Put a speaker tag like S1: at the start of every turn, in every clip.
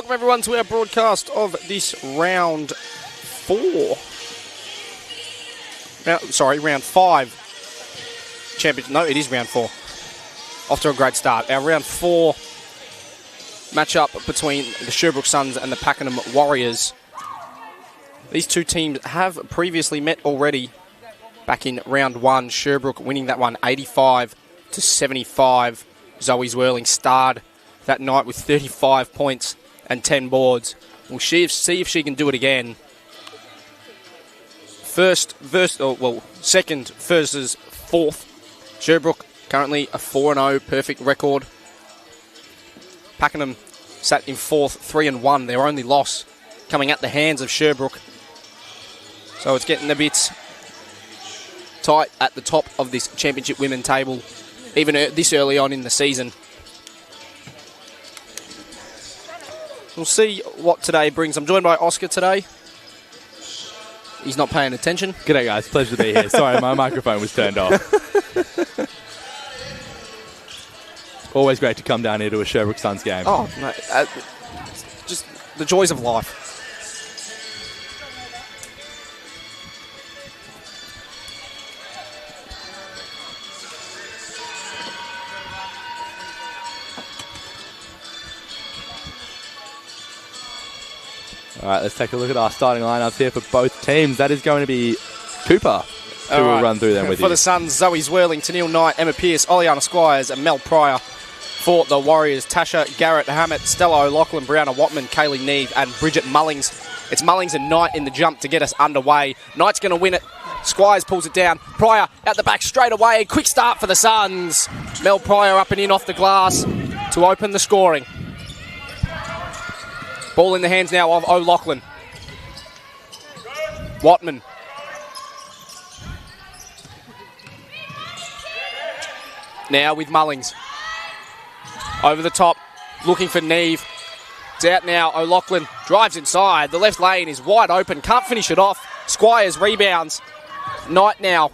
S1: welcome everyone to our broadcast of this round 4. Round 5. Championship. No, it is round 4. Off to a great start. Our round 4 matchup between the Sherbrooke Suns and the Pakenham Warriors. These two teams have previously met already back in round 1. Sherbrooke winning that one 85-75. Zoe Zwirling starred that night with 35 points and 10 boards. We'll see if she can do it again. Second versus fourth. Sherbrooke currently a 4-0 perfect record. Pakenham sat in fourth, 3-1. Their only loss coming at the hands of Sherbrooke. So it's getting a bit tight at the top of this championship women table, even this early on in the season. We'll see what today brings. I'm joined by Oscar today. He's not paying attention.
S2: G'day guys, pleasure to be here. Sorry, my microphone was turned off. Always great to come down here to a Sherbrooke Suns game.
S1: Oh, no, just the joys of life.
S2: All right, let's take a look at our starting lineups here for both teams. That is going to be Cooper, who will run through them with you.
S1: For the Suns, Zoe Zwirling, Tennille Knight, Emma Pearce, Oleana Squires, and Mel Pryor. For the Warriors, Tasha Garrett Hammett, Stella O'Loughlin, Brianna Watman, Kaylee Neve, and Bridget Mullings. It's Mullings and Knight in the jump to get us underway. Knight's going to win it. Squires pulls it down. Pryor out the back straight away. Quick start for the Suns. Mel Pryor up and in off the glass to open the scoring. Ball in the hands now of O'Loughlin. Watman. Now with Mullings. Over the top, looking for Neve. It's out now. O'Loughlin drives inside. The left lane is wide open. Can't finish it off. Squires rebounds. Knight now.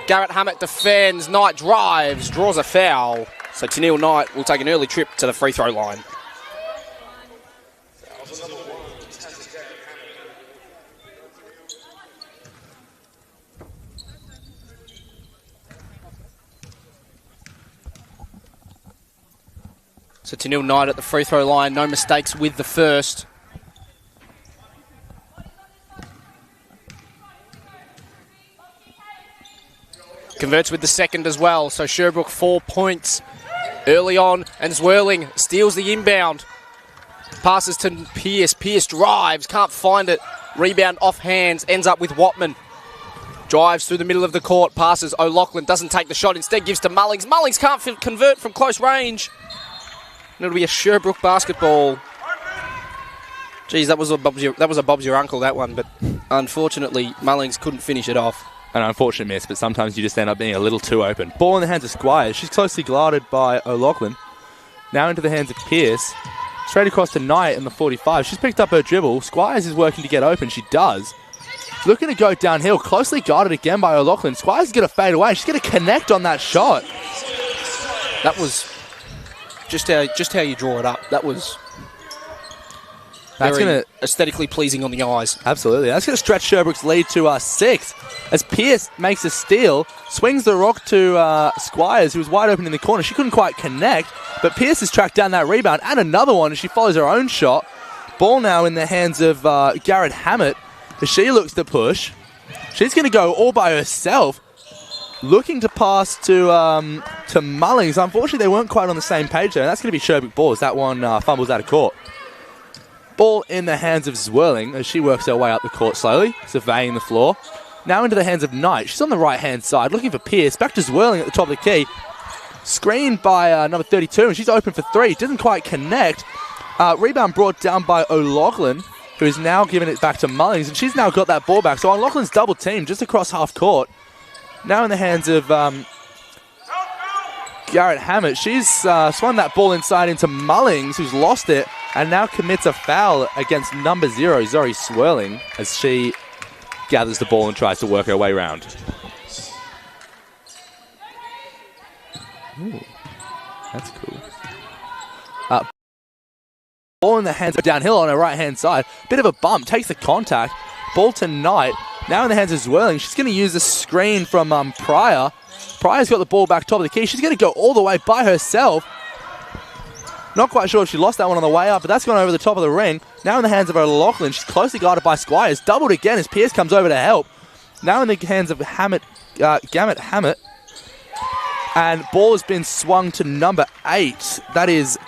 S1: Garrett Hammett defends. Knight drives. Draws a foul. So Tennille Knight will take an early trip to the free throw line. So Tennille Knight at the free throw line, no mistakes with the first. Converts with the second as well, so Sherbrooke 4 points early on, and Zwirling steals the inbound. Passes to Pearce, Pearce drives, can't find it. Rebound off hands, ends up with Watman. Drives through the middle of the court, passes O'Loughlin, doesn't take the shot, instead gives to Mullings. Mullings can't convert from close range. It'll be a Sherbrooke basketball. Geez, that was a Bob's your uncle, that one, but unfortunately Mullings couldn't finish it off.
S2: An unfortunate miss, but sometimes you just end up being a little too open. Ball in the hands of Squires. She's closely guarded by O'Loughlin. Now into the hands of Pearce. Straight across to Knight in the 45. She's picked up her dribble. Squires is working to get open. She does. Looking to go downhill. Closely guarded again by O'Loughlin. Squires is going to fade away. She's going to connect on that shot.
S1: That was just how you draw it up. That was very aesthetically pleasing on the eyes.
S2: Absolutely. That's going to stretch Sherbrooke's lead to 6. As Pearce makes a steal, swings the rock to Squires, who was wide open in the corner. She couldn't quite connect, but Pearce has tracked down that rebound and another one as she follows her own shot. Ball now in the hands of Garrett Hammett as she looks to push. She's going to go all by herself. Looking to pass to Mullings. Unfortunately, they weren't quite on the same page there. That's going to be Sherbrooke ball as that one fumbles out of court. Ball in the hands of Zwirling as she works her way up the court slowly, surveying the floor. Now into the hands of Knight. She's on the right-hand side, looking for Pearce. Back to Zwirling at the top of the key. Screened by number 32, and she's open for 3. Doesn't quite connect. Rebound brought down by O'Loughlin, who is now giving it back to Mullings, and she's now got that ball back. So O'Loughlin's double teamed just across half court. Now in the hands of Garrett Hammett. She's swung that ball inside into Mullings, who's lost it, and now commits a foul against number 0, Zoe Zwirling, as she gathers the ball and tries to work her way around. Ooh, that's cool. Ball in the hands of downhill on her right-hand side. Bit of a bump, takes the contact. Ball to Knight. Now in the hands of Zwirling. She's going to use the screen from Pryor. Pryor's got the ball back top of the key. She's going to go all the way by herself. Not quite sure if she lost that one on the way up, but that's gone over the top of the ring. Now in the hands of O'Loughlin. She's closely guarded by Squires. Doubled again as Pierce comes over to help. Now in the hands of Gamet Hammett. And ball has been swung to number 8. That is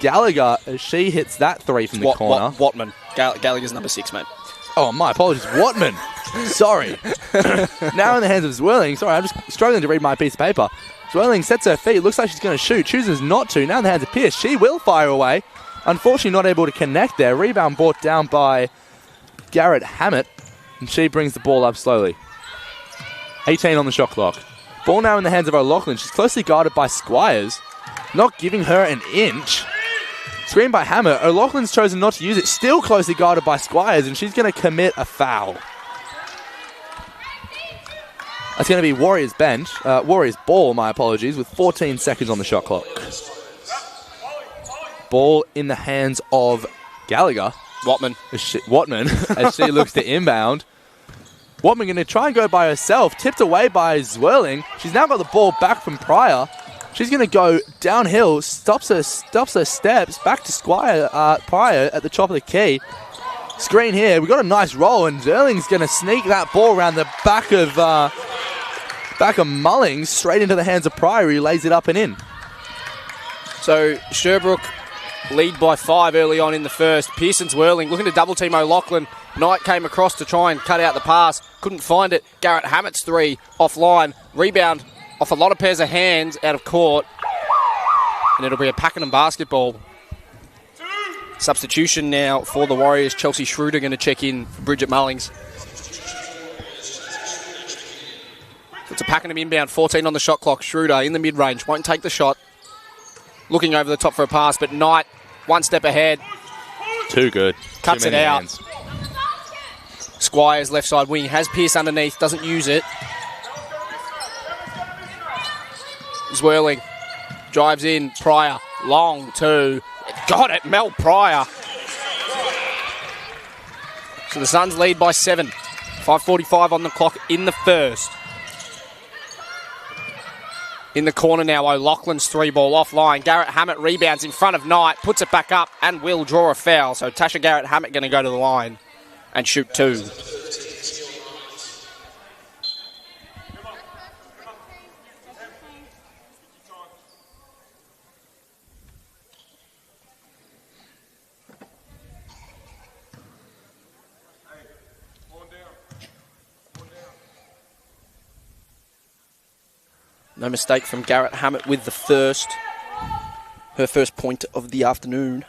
S2: Gallagher as she hits that 3 from the corner.
S1: Watman. Gallagher's number 6, mate.
S2: Oh, my apologies. Watman. Sorry. Now in the hands of Zwirling. Sorry, I'm just struggling to read my piece of paper. Zwirling sets her feet. Looks like she's going to shoot. Chooses not to. Now in the hands of Pierce. She will fire away. Unfortunately, not able to connect there. Rebound brought down by Garrett Hammett. And she brings the ball up slowly. 18 on the shot clock. Ball now in the hands of O'Loughlin. She's closely guarded by Squires. Not giving her an inch. Screen by Hammer. O'Loughlin's chosen not to use it. Still closely guarded by Squires. And she's going to commit a foul. That's going to be Warriors bench. Warriors ball, my apologies, with 14 seconds on the shot clock. Ball in the hands of Gallagher.
S1: Watman.
S2: As she looks to inbound. Watman going to try and go by herself. Tipped away by Zwirling. She's now got the ball back from Pryor. She's going to go downhill. Stops her steps. Back to Pryor at the top of the key. Screen here. We've got a nice roll. And Zwirling's going to sneak that ball around the back of Mullings straight into the hands of Pryor. He lays it up and in.
S1: So Sherbrooke lead by 5 early on in the first. Pearson's whirling, looking to double team O'Loughlin. Knight came across to try and cut out the pass. Couldn't find it. Garrett Hammett's 3 offline. Rebound off a lot of pairs of hands out of court. And it'll be a Pakenham basketball. Substitution now for the Warriors. Chelsea Schroeder going to check in for Bridget Mullings. It's a Pakenham inbound, 14 on the shot clock. Schroeder in the mid-range, won't take the shot. Looking over the top for a pass, but Knight, one step ahead.
S2: Too good.
S1: Cuts it out. Hands. Squires, left side wing, has Pierce underneath, doesn't use it. Zwirling, drives in, Pryor, long two. Got it, Mel Pryor. So the Suns lead by 7. 5:45 on the clock in the first. In the corner now, O'Loughlin's 3 ball offline. Garrett Hammett rebounds in front of Knight, puts it back up and will draw a foul. So Tasha Garrett Hammett going to go to the line and shoot 2. No mistake from Garrett Hammett with the first. Her first point of the afternoon.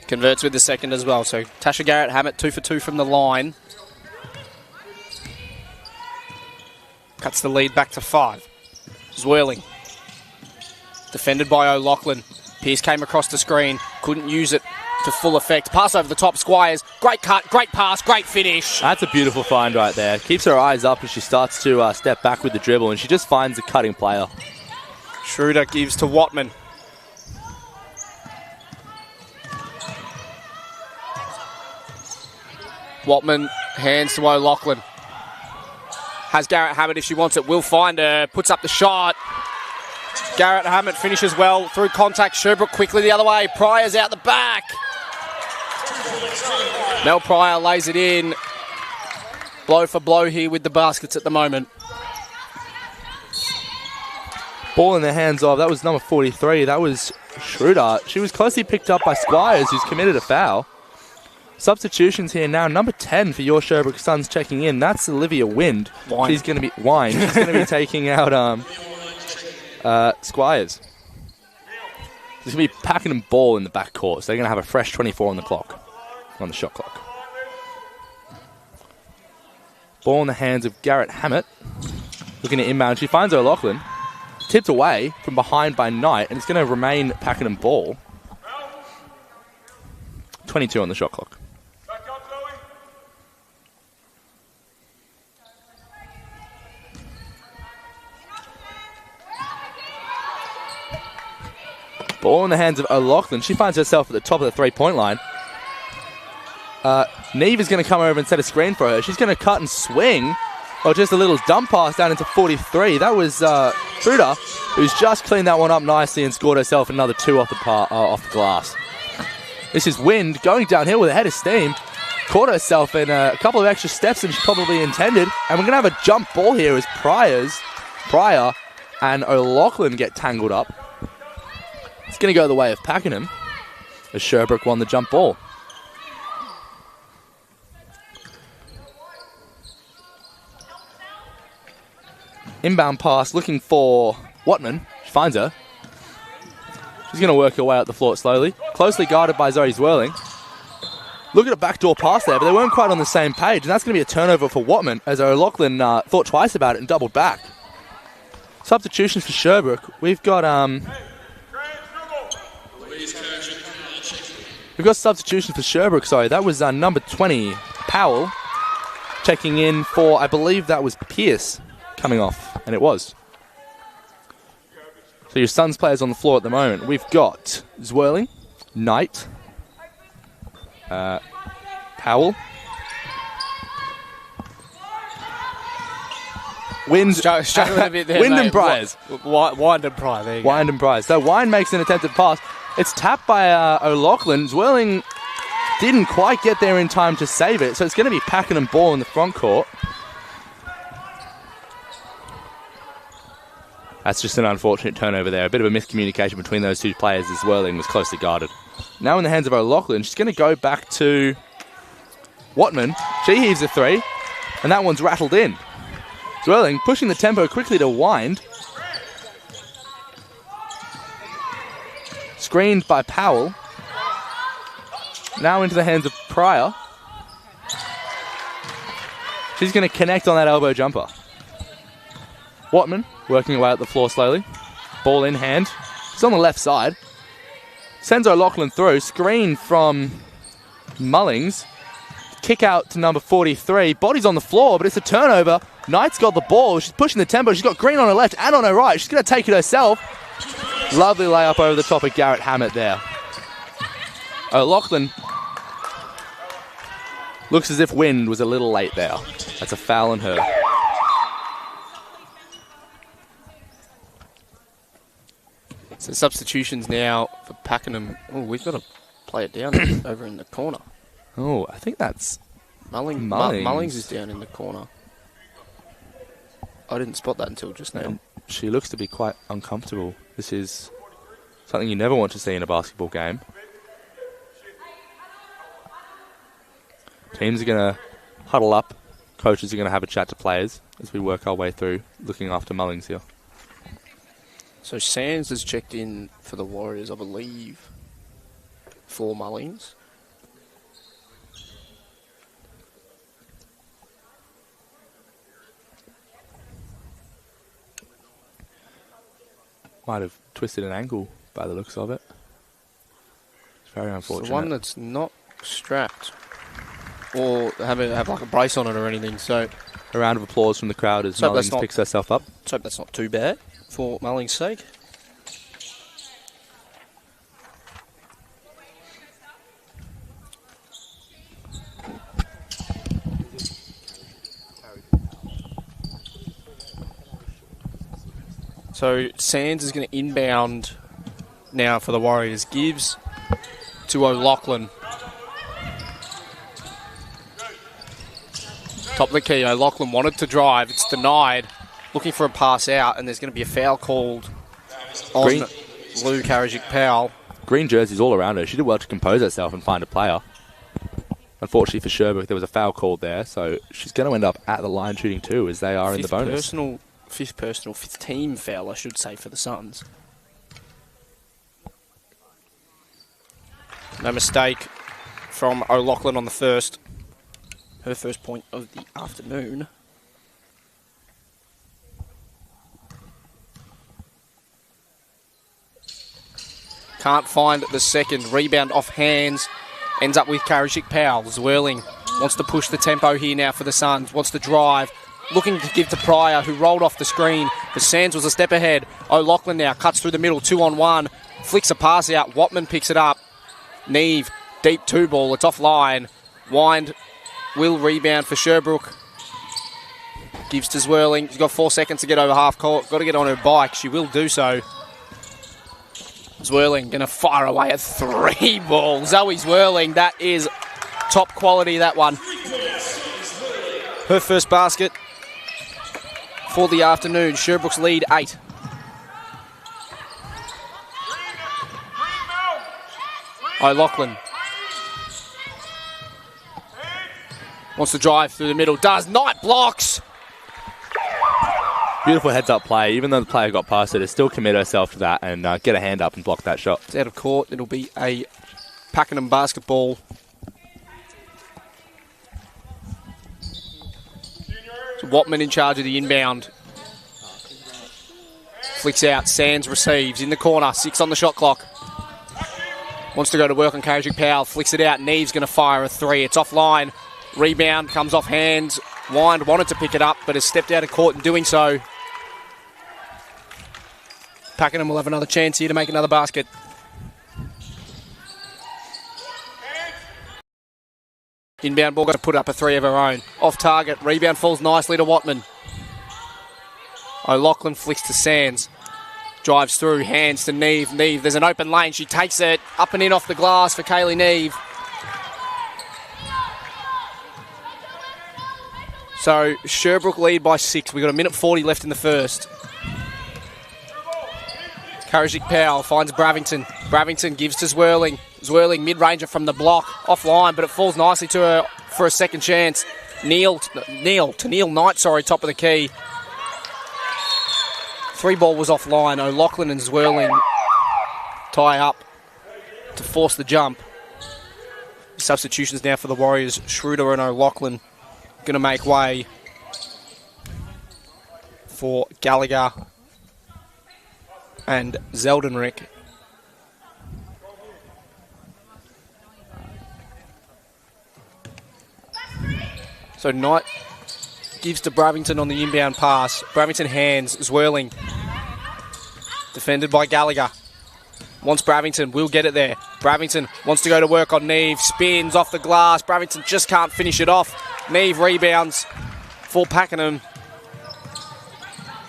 S1: Converts with the second as well. So Tasha Garrett Hammett 2 for 2 from the line. Cuts the lead back to 5. Zwirling. Defended by O'Loughlin. Pierce came across the screen. Couldn't use it to full effect. Pass over the top, Squires. Great cut, great pass, great finish.
S2: That's a beautiful find right there. Keeps her eyes up as she starts to step back with the dribble, and she just finds a cutting player.
S1: Schroeder gives to Watman. Watman hands to O'Loughlin. Has Garrett Hammett if she wants it. Will find her. Puts up the shot. Garrett Hammett finishes well through contact. Sherbrooke quickly the other way. Pryor's out the back. Mel Pryor lays it in. Blow for blow here with the baskets at the moment.
S2: Ball in the hands of, that was number 43. That was Schroeder. She was closely picked up by Squires, who's committed a foul. Substitutions here now. Number 10 for your Sherbrooke Suns checking in. That's Olivia Wind. She's going to be She's going to be taking out Squires. There's going to be Pakenham ball in the back court, so they're going to have a fresh 24 on the clock, on the shot clock. Ball in the hands of Garrett Hammett. Looking at inbound. She finds O'Loughlin. Tipped away from behind by Knight, and it's going to remain Pakenham ball. 22 on the shot clock. Ball in the hands of O'Loughlin. She finds herself at the top of the three-point line. Neve is going to come over and set a screen for her. She's going to cut and swing. Oh, just a little dump pass down into 43. That was Fruta, who's just cleaned that one up nicely and scored herself another 2 off the glass. This is Wind going downhill with a head of steam. Caught herself in a couple of extra steps than she probably intended. And we're going to have a jump ball here as Pryor and O'Loughlin get tangled up. It's going to go the way of Pakenham as Sherbrooke won the jump ball. Inbound pass looking for Watman. She finds her. She's going to work her way up the floor slowly. Closely guarded by Zoe Zwirling. Look at a backdoor pass there, but they weren't quite on the same page. And that's going to be a turnover for Watman as O'Loughlin thought twice about it and doubled back. Substitutions for Sherbrooke. We've got substitutions for Sherbrooke, sorry. That was number 20, Powell, checking in for, I believe that was Pierce coming off, and it was. So your Suns players on the floor at the moment. We've got Zwirling, Knight, Powell, Wind,
S1: struggling a bit there,
S2: Wind
S1: mate.
S2: and Bryars.
S1: Wind and Pryor, there you go.
S2: Wind and Bryars. So Wind makes an attempted pass. It's tapped by O'Loughlin. Zwirling didn't quite get there in time to save it, so it's going to be Pakenham ball in the front court. That's just an unfortunate turnover there. A bit of a miscommunication between those two players as Zwirling was closely guarded. Now in the hands of O'Loughlin. She's going to go back to Watman. She heaves a 3, and that one's rattled in. Zwirling pushing the tempo quickly to Wind. Screened by Powell. Now into the hands of Pryor. She's going to connect on that elbow jumper. Watman working away at the floor slowly. Ball in hand. It's on the left side. Sends O'Loughlin through. Screen from Mullings. Kick out to number 43. Body's on the floor, but it's a turnover. Knight's got the ball. She's pushing the tempo. She's got Green on her left and on her right. She's going to take it herself. Lovely layup over the top of Garrett Hammett there. O'Loughlin looks as if Wind was a little late there. That's a foul on her.
S1: So substitutions now for Pakenham. Oh, we've got to play it down over in the corner.
S2: Oh, I think that's
S1: Mullings.
S2: Mullings.
S1: Mullings is down in the corner. I didn't spot that until just now.
S2: And she looks to be quite uncomfortable. This is something you never want to see in a basketball game. Teams are going to huddle up. Coaches are going to have a chat to players as we work our way through looking after Mullings here.
S1: So Sands has checked in for the Warriors, I believe, for Mullings.
S2: Might have twisted an ankle by the looks of it. It's very unfortunate.
S1: It's the one that's not strapped or have like a brace on it or anything. So
S2: a round of applause from the crowd as Mullings picks herself up.
S1: Let's hope that's not too bad for Mullings' sake. So Sands is going to inbound now for the Warriors. Gives to O'Loughlin. Top of the key, O'Loughlin wanted to drive. It's denied. Looking for a pass out, and there's going to be a foul called on Lou Karajic-Powell.
S2: Green jerseys all around her. She did well to compose herself and find a player. Unfortunately for Sherbrooke, there was a foul called there, so she's going to end up at the line shooting too, as they are in the bonus.
S1: Fifth team foul, I should say, for the Suns. No mistake from O'Loughlin on the first. Her first point of the afternoon. Can't find the second. Rebound off hands. Ends up with Karajic-Powell. Zwirling wants to push the tempo here now for the Suns. Wants to drive. Looking to give to Pryor, who rolled off the screen. But Sands was a step ahead. O'Loughlin now cuts through the middle, 2-on-1. Flicks a pass out. Watman picks it up. Neve, deep 2-ball. It's offline. Wind will rebound for Sherbrooke. Gives to Zwirling. She's got 4 seconds to get over half court. Got to get on her bike. She will do so. Zwirling going to fire away at 3-ball. Zoe Zwirling, that is top quality, that one. Her first basket for the afternoon. Sherbrooke's lead 8. O'Loughlin wants to drive through the middle. Does. Knight blocks.
S2: Beautiful heads-up play. Even though the player got past it, to still commit herself to that and get a hand up and block that shot.
S1: It's out of court. It'll be a Pakenham basketball. So Watman in charge of the inbound. Flicks out. Sands receives in the corner. 6 on the shot clock. Wants to go to work on Karajik Powell. Flicks it out. Neve's going to fire a 3. It's offline. Rebound comes off hands. Wind wanted to pick it up, but has stepped out of court in doing so. Pakenham will have another chance here to make another basket. Inbound ball got to put up a 3 of her own. Off target. Rebound falls nicely to Watman. O'Loughlin flicks to Sands. Drives through, hands to Neve. Neve, there's an open lane. She takes it up and in off the glass for Kaylee Neve. So Sherbrooke lead by 6. We've got 1:40 left in the first. Karajik Powell finds Bravington. Bravington gives to Zwirling. Zwirling mid-ranger from the block. Offline, but it falls nicely to her for a second chance. Neil Knight, top of the key. 3-ball was offline. O'Loughlin and Zwirling tie up to force the jump. Substitutions now for the Warriors. Schroeder and O'Loughlin going to make way for Gallagher and Zeldenrick. So Knight gives to Bravington on the inbound pass. Bravington hands, Zwirling. Defended by Gallagher. Wants Bravington, will get it there. Bravington wants to go to work on Neve. Spins off the glass. Bravington just can't finish it off. Neve rebounds for Pakenham.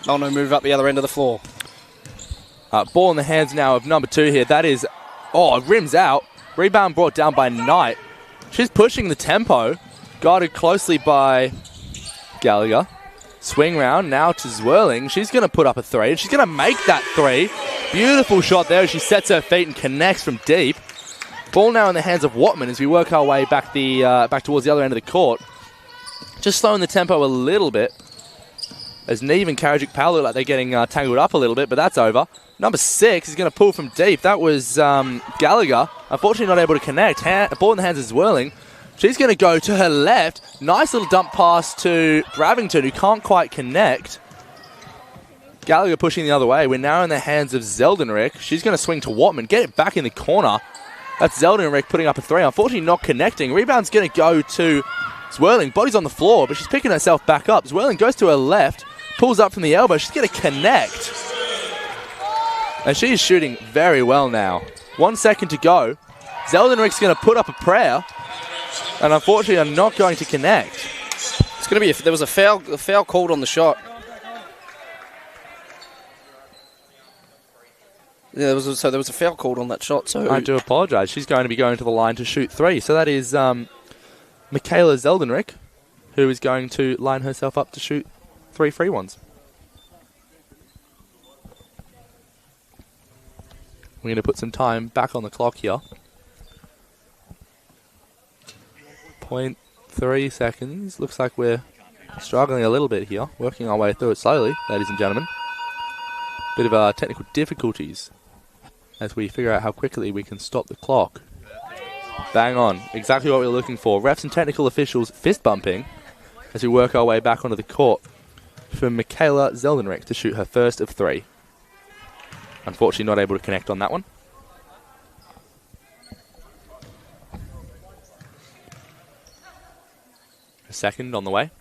S1: Oh no, move up the other end of the floor.
S2: Ball in the hands now of number 2 here. That is, rims out. Rebound brought down by Knight. She's pushing the tempo. Guarded closely by Gallagher. Swing round now to Zwirling. She's going to put up a 3. And she's going to make that 3. Beautiful shot there. She sets her feet and connects from deep. Ball now in the hands of Watman as we work our way back towards the other end of the court. Just slowing the tempo a little bit. As Neve and Karajik Powell look like they're getting tangled up a little bit, but that's over. Number 6 is going to pull from deep. That was Gallagher. Unfortunately not able to connect. Ball in the hands of Zwirling. She's going to go to her left. Nice little dump pass to Bravington, who can't quite connect. Gallagher pushing the other way. We're now in the hands of Zeldenrick. She's going to swing to Watman. Get it back in the corner. That's Zeldenrick putting up a 3. Unfortunately not connecting. Rebound's going to go to Zwirling. Body's on the floor, but she's picking herself back up. Zwirling goes to her left. Pulls up from the elbow. She's going to connect. And she's shooting very well now. 1 second to go. Zeldenrick's going to put up a prayer. And unfortunately, are not going to connect.
S1: It's going to be there was a foul called on the shot. Yeah, there was a foul called on that shot. So
S2: I do apologise. She's going to be going to the line to shoot 3. So that is Michaela Zeldenrick, who is going to line herself up to shoot 3 free ones. We're going to put some time back on the clock here. 0.3 seconds. Looks like we're struggling a little bit here. Working our way through it slowly, ladies and gentlemen. Bit of technical difficulties as we figure out how quickly we can stop the clock. Bang on. Exactly what we were looking for. Refs and technical officials fist bumping as we work our way back onto the court for Michaela Zeldenrick to shoot her first of 3. Unfortunately not able to connect on that one. A second on the way.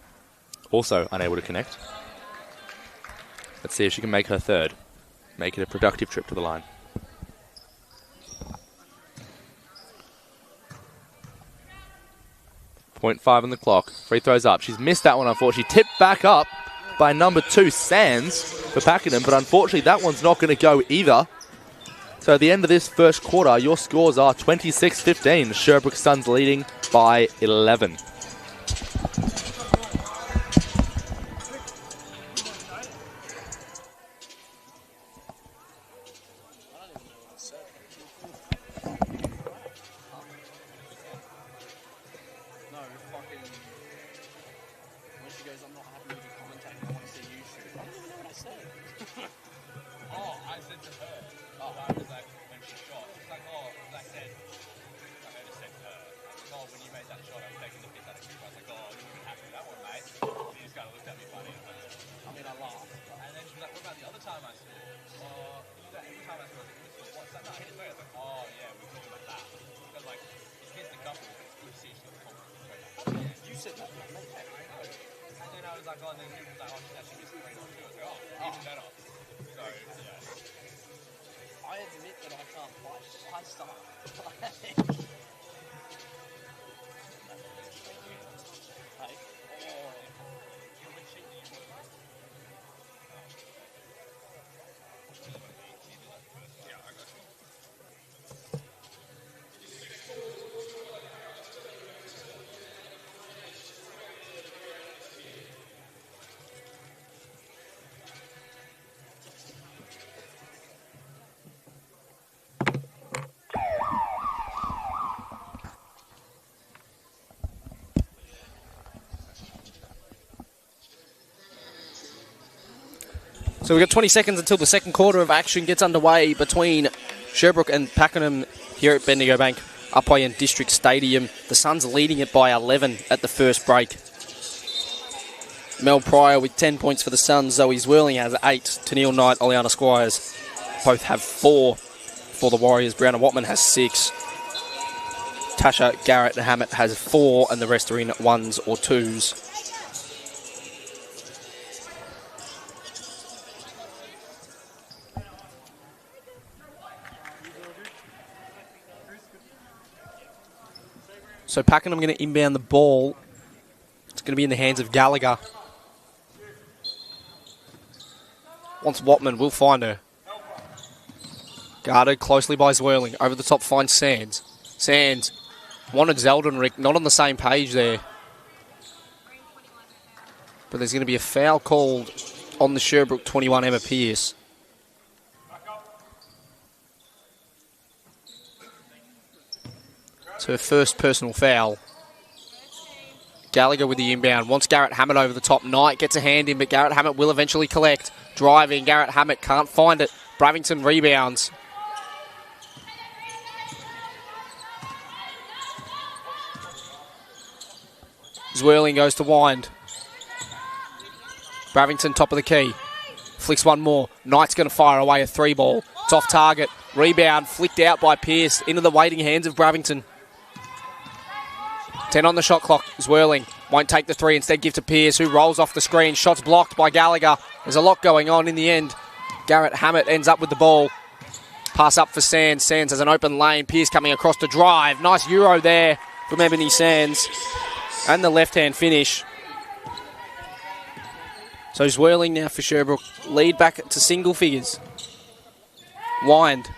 S2: Also unable to connect. Let's see if she can make her third. Make it a productive trip to the line. 0.5 on the clock. Free throws up. She's missed that one, unfortunately. Tipped back up by number 2, Sands, for Pakenham, but unfortunately that one's not going to go either. So at the end of this first quarter, your scores are 26-15. Sherbrooke Suns leading by 11.
S1: So we've got 20 seconds until the second quarter of action gets underway between Sherbrooke and Pakenham here at Bendigo Bank, Upwey District Stadium. The Suns leading it by 11 at the first break. Mel Pryor with 10 points for the Suns. Zoe Zwirling has 8. Tennille Knight, Oleana Squires both have 4 for the Warriors. Brianna Watman has 6. Tasha Garrett Hammett has 4, and the rest are in 1s or 2s. So Pakenham going to inbound the ball. It's going to be in the hands of Gallagher. Wants Watman, will find her. Guarded closely by Zwirling. Over the top finds Sands. Sands wanted Zeldonrick, not on the same page there. But there's going to be a foul called on the Sherbrooke 21, Emma Pearce. It's her first personal foul. Gallagher with the inbound. Wants Garrett Hammett over the top. Knight gets a hand in, but Garrett Hammett will eventually collect. Driving. Garrett Hammett can't find it. Bravington rebounds. Zwirling goes to wind. Bravington top of the key. Flicks one more. Knight's going to fire away a 3 ball. It's off target. Rebound flicked out by Pearce into the waiting hands of Bravington. 10 on the shot clock. Zwirling won't take the 3, instead give to Pearce, who rolls off the screen. Shots blocked by Gallagher. There's a lot going on in the end. Garrett Hammett ends up with the ball. Pass up for Sands. Sands has an open lane. Pearce coming across to drive. Nice Euro there from Ebony Sands. And the left-hand finish. So Zwirling now for Sherbrooke. Lead back to single figures. Wind.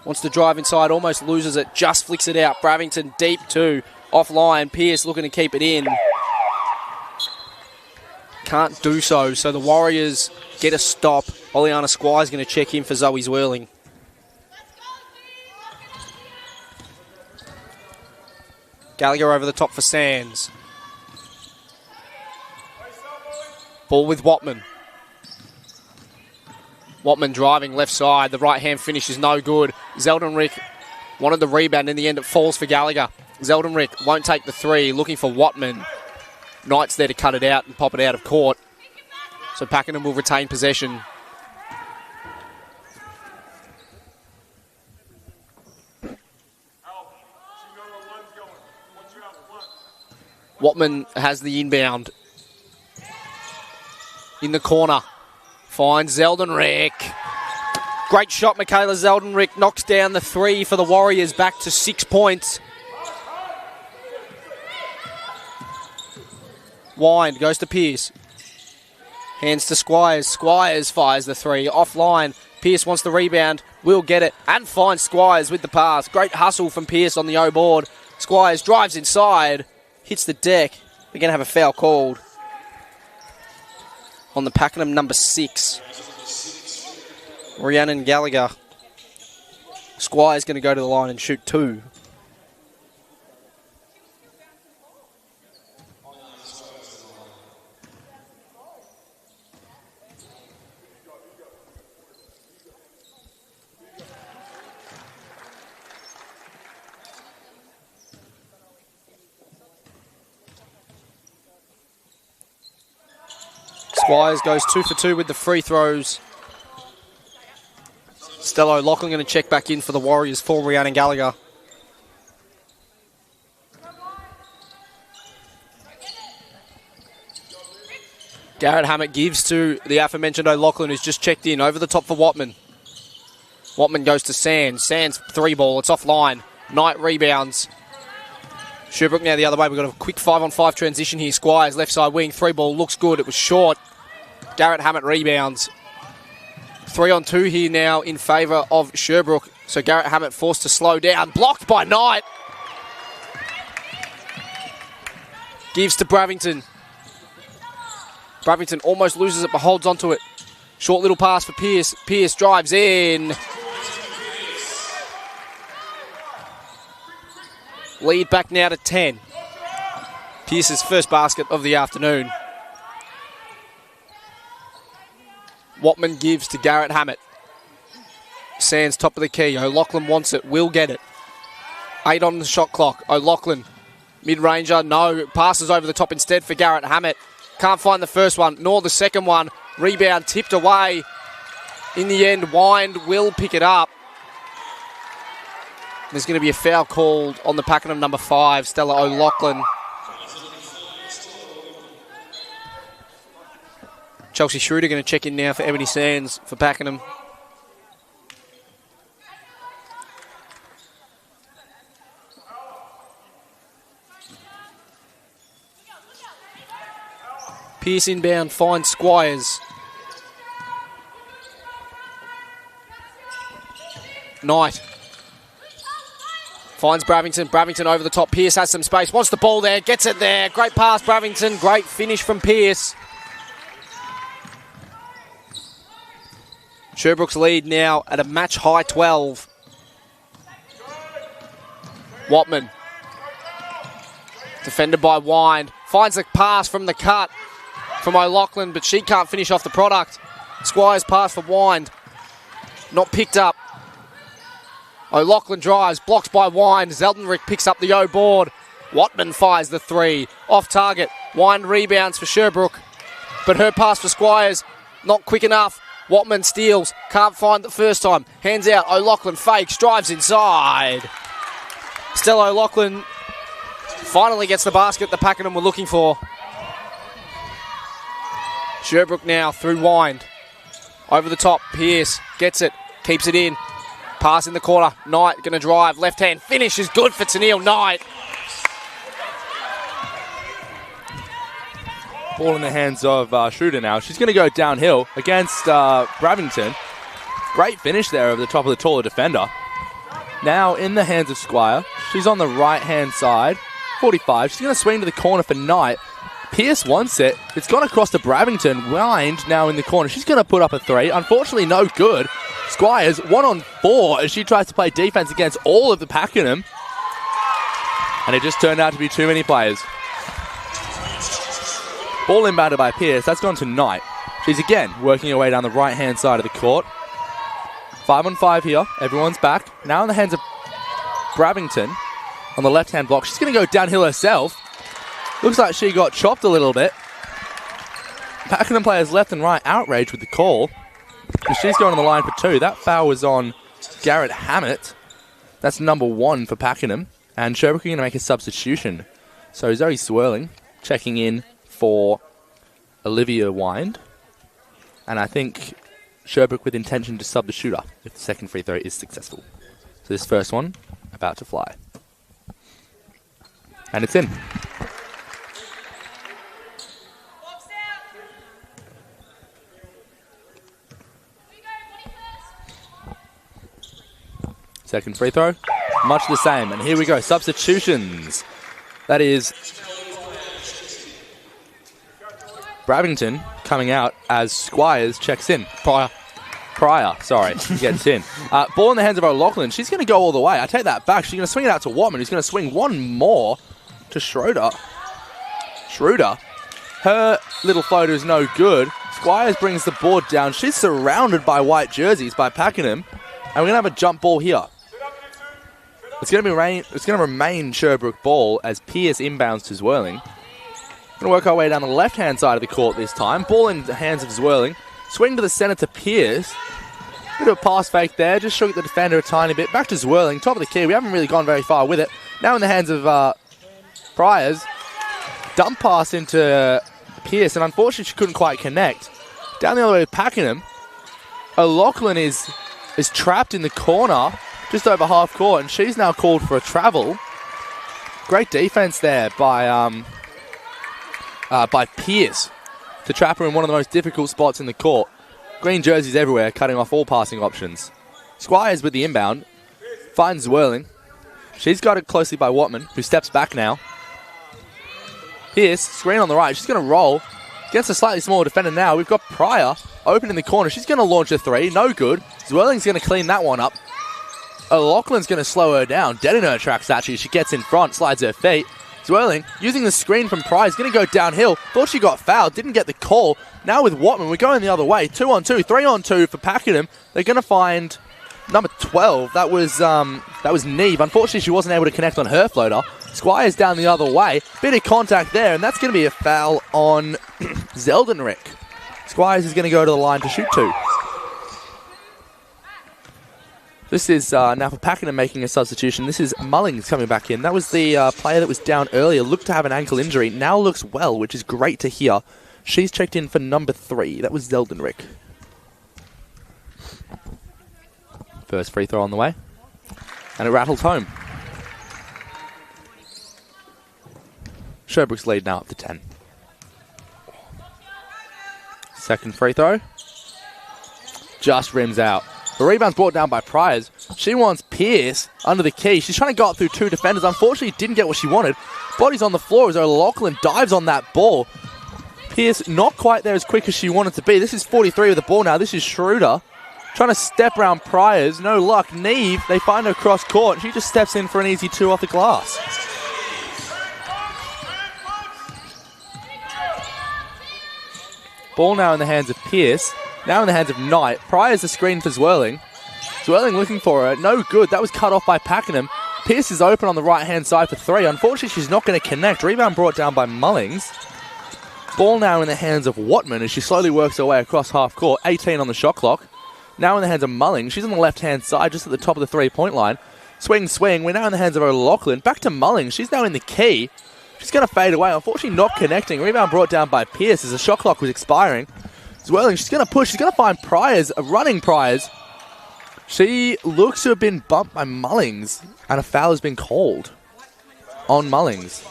S1: Wants to drive inside, almost loses it, just flicks it out. Bravington deep too. Offline, Pearce looking to keep it in. Can't do so, so the Warriors get a stop. Oleana Squires going to check in for Zoe Zwirling. Gallagher over the top for Sands. Ball with Watman. Watman driving left side. The right-hand finish is no good. Zeldonrick wanted the rebound. In the end, it falls for Gallagher. Zeldonrick won't take the 3, looking for Watman. Knight's there to cut it out and pop it out of court. So Pakenham will retain possession. Watman has the inbound. In the corner. Finds Zeldonrick. Great shot, Michaela Zeldonrick knocks down the 3 for the Warriors, back to 6 points. Wind goes to Pierce. Hands to Squires. Squires fires the three. Offline. Pierce wants the rebound. Will get it. And finds Squires with the pass. Great hustle from Pierce on the O board. Squires drives inside. Hits the deck. We're going to have a foul called on the Pakenham number 6. Rhiannon Gallagher. Squires going to go to the line and shoot 2. Squires goes 2 for 2 with the free throws. Stella O'Loughlin going to check back in for the Warriors for Rhiannon Gallagher. Garrett Hammett gives to the aforementioned O'Loughlin, who's just checked in over the top for Watman. Watman goes to Sands. Sands 3 ball. It's offline. Knight rebounds. Sherbrooke now the other way. We've got a quick 5-on-5 transition here. Squires left side wing. 3 ball looks good. It was short. Garrett Hammett rebounds. 3-on-2 here now in favour of Sherbrooke. So Garrett Hammett forced to slow down. Blocked by Knight. Gives to Bravington. Bravington almost loses it but holds onto it. Short little pass for Pierce. Pierce drives in. Lead back now to 10. Pierce's first basket of the afternoon. Watman gives to Garrett Hammett. Sands top of the key. O'Loughlin wants it. Will get it. 8 on the shot clock. O'Loughlin. Mid-ranger. No. Passes over the top instead for Garrett Hammett. Can't find the first one nor the second one. Rebound tipped away. In the end, Wind will pick it up. There's going to be a foul called on the Pakenham number 5, Stella O'Loughlin. Chelsea Schroeder going to check in now for Ebony Sands for Pakenham. Pierce inbound finds Squires. Knight. Finds Bravington. Bravington over the top. Pierce has some space. Wants the ball there. Gets it there. Great pass, Bravington. Great finish from Pierce. Sherbrooke's lead now at a match high 12. Watman. Defended by Wind. Finds a pass from the cut from O'Loughlin, but she can't finish off the product. Squires pass for Wind. Not picked up. O'Loughlin drives, blocked by Wind. Zeldenrick picks up the O board. Watman fires the 3. Off target. Wind rebounds for Sherbrooke. But her pass for Squires, not quick enough. Watman steals. Can't find the first time. Hands out. O'Loughlin fakes. Drives inside. Stella O'Loughlin finally gets the basket that Pakenham were looking for. Sherbrooke now through Wind. Over the top. Pierce gets it. Keeps it in. Pass in the corner. Knight going to drive. Left hand finish is good for Tennille Knight.
S2: Ball in the hands of Schroeder now. She's going to go downhill against Bravington. Great finish there over the top of the taller defender. Now in the hands of Squire. She's on the right-hand side. 45. She's going to swing to the corner for Knight. Pierce wants it. It's gone across to Bravington. Wind now in the corner. She's going to put up a 3. Unfortunately, no good. Squires 1-on-4 as she tries to play defense against all of the Pakenham. And it just turned out to be too many players. Ball inbounded by Pierce. That's gone to Knight. She's again working her way down the right-hand side of the court. 5-on-5 here. Everyone's back. Now in the hands of Bravington on the left-hand block. She's going to go downhill herself. Looks like she got chopped a little bit. Pakenham players left and right outraged with the call. And she's going on the line for 2. That foul was on Garrett Hammett. That's number 1 for Pakenham. And Sherbrooke are going to make a substitution. So Zoe Swirling checking in for Olivia Wind. And I think Sherbrooke with intention to sub the shooter if the second free throw is successful. So this first one about to fly. And it's in. Second free throw, much the same. And here we go, substitutions. That is Bravington coming out as Squires checks in. Pryor, sorry, gets in. Ball in the hands of O'Loughlin. She's going to go all the way. I take that back. She's going to swing it out to Watman, who's going to swing one more to Schroeder. Her little floater is no good. Squires brings the board down. She's surrounded by white jerseys by Pakenham. And we're going to have a jump ball here. It's going to remain Sherbrooke ball as Pierce inbounds to Zwirling. Going to work our way down the left-hand side of the court this time. Ball in the hands of Zwirling. Swing to the center to Pierce. Bit of a pass fake there. Just shook the defender a tiny bit. Back to Zwirling. Top of the key. We haven't really gone very far with it. Now in the hands of Priors. Dump pass into Pierce. And unfortunately she couldn't quite connect. Down the other way to Pakenham. O'Loughlin is trapped in the corner. Just over half court. And she's now called for a travel. Great defense there by Pierce to trap her in one of the most difficult spots in the court. Green jerseys everywhere, cutting off all passing options. Squires with the inbound, finds Zwirling. She's got it closely by Watman, who steps back now. Pierce, screen on the right, she's going to roll. Against a slightly smaller defender now, we've got Pryor open in the corner. She's going to launch a three, no good. Zwirling's going to clean that one up. O'Loughlin's going to slow her down, dead in her tracks actually. She gets in front, slides her feet. Zwirling, using the screen from Pryor, is going to go downhill. Thought she got fouled, didn't get the call. Now with Watman, we're going the other way. 2-on-2, 3-on-2 for Pakenham. They're going to find number 12. That was Neve. Unfortunately, she wasn't able to connect on her floater. Squires down the other way. Bit of contact there, and that's going to be a foul on Zeldenrick. Squires is going to go to the line to shoot two. This is now for Pakenham making a substitution. This is Mullings coming back in. That was the player that was down earlier. Looked to have an ankle injury. Now looks well, which is great to hear. She's checked in for number 3. That was Zeldenrick. First free throw on the way. And it rattles home. Sherbrooke's lead now up to 10. Second free throw. Just rims out. The rebound's brought down by Priors. She wants Pierce under the key. She's trying to go up through two defenders. Unfortunately, didn't get what she wanted. Body's on the floor as O'Loughlin dives on that ball. Pierce not quite there as quick as she wanted to be. This is 43 with the ball now. This is Schroeder trying to step around Priors. No luck. Neve, they find her cross court. She just steps in for an easy 2 off the glass. Ball now in the hands of Pierce. Now in the hands of Knight. Prior's the screen for Zwirling. Zwirling looking for her. No good. That was cut off by Pakenham. Pierce is open on the right-hand side for 3. Unfortunately, she's not going to connect. Rebound brought down by Mullings. Ball now in the hands of Watman as she slowly works her way across half court. 18 on the shot clock. Now in the hands of Mullings. She's on the left-hand side, just at the top of the three-point line. Swing, swing. We're now in the hands of O'Loughlin. Back to Mullings. She's now in the key. She's going to fade away. Unfortunately, not connecting. Rebound brought down by Pierce as the shot clock was expiring. Zwirling, she's going to push. She's going to find Priors, running Priors. She looks to have been bumped by Mullings, and a foul has been called on Mullings.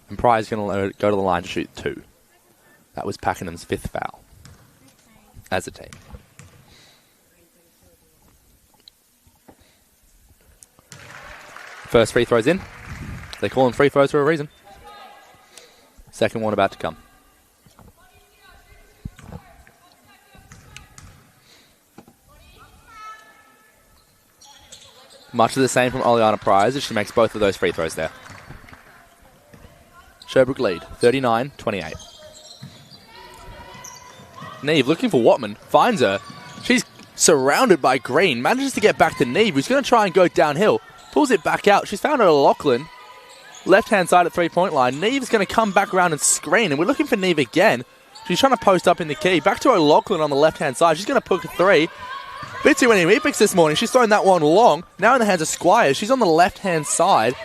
S2: And Priors going to go to the line to shoot 2. That was Pakenham's 5th foul as a team. First free throw's in. They call them free throws for a reason. Second one about to come. Much of the same from Oleana Priors as she makes both of those free throws there. Sherbrooke lead, 39-28. Neve looking for Watman, finds her. She's surrounded by Green, manages to get back to Neve, who's going to try and go downhill. Pulls it back out. She's found her O'Loughlin. Left-hand side at three-point line. Neve's going to come back around and screen, and we're looking for Neve again. She's trying to post up in the key. Back to O'Loughlin on the left-hand side. She's going to poke a 3. Bit too many meat picks this morning. She's throwing that one long. Now in the hands of Squires. She's on the left-hand side.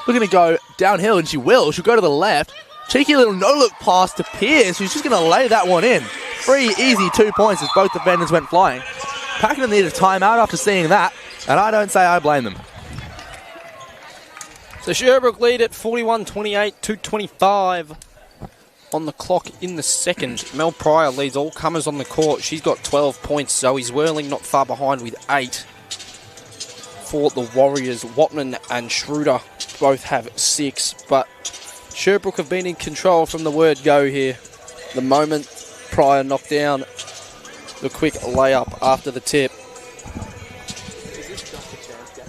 S2: Looking to go downhill, and she will. She'll go to the left. Cheeky little no-look pass to Pierce, who's just going to lay that one in. 3 easy 2 points as both defenders went flying. Pakenham needed a timeout after seeing that, and I don't say I blame them.
S1: So Sherbrooke lead at 41-28, 2:25 on the clock in the second. Mel Pryor leads all comers on the court. She's got 12 points. Zoe Zwirling not far behind with 8. For the Warriors, Watman and Schroeder both have 6. But Sherbrooke have been in control from the word go here. The moment Pryor knocked down the quick layup after the tip.
S2: Is this just a chance game?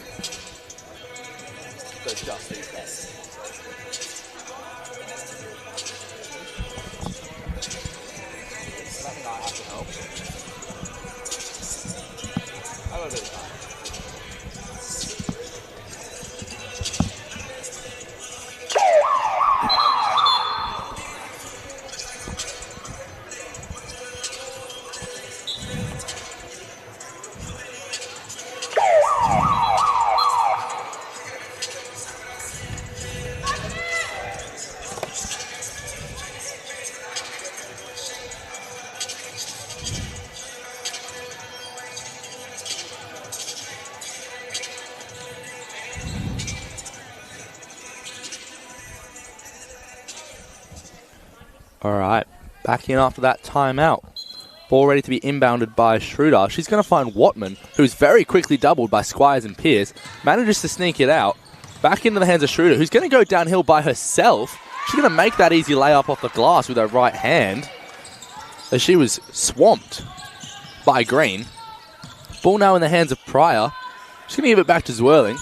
S2: So just these guys. Something I have to help. I don't know. All right, back in after that timeout. Ball ready to be inbounded by Schroeder. She's going to find Watman, who's very quickly doubled by Squires and Pierce. Manages to sneak it out. Back into the hands of Schroeder, who's going to go downhill by herself. She's going to make that easy layup off the glass with her right hand, as she was swamped by Green. Ball now in the hands of Pryor. She's going to give it back to Zwirling.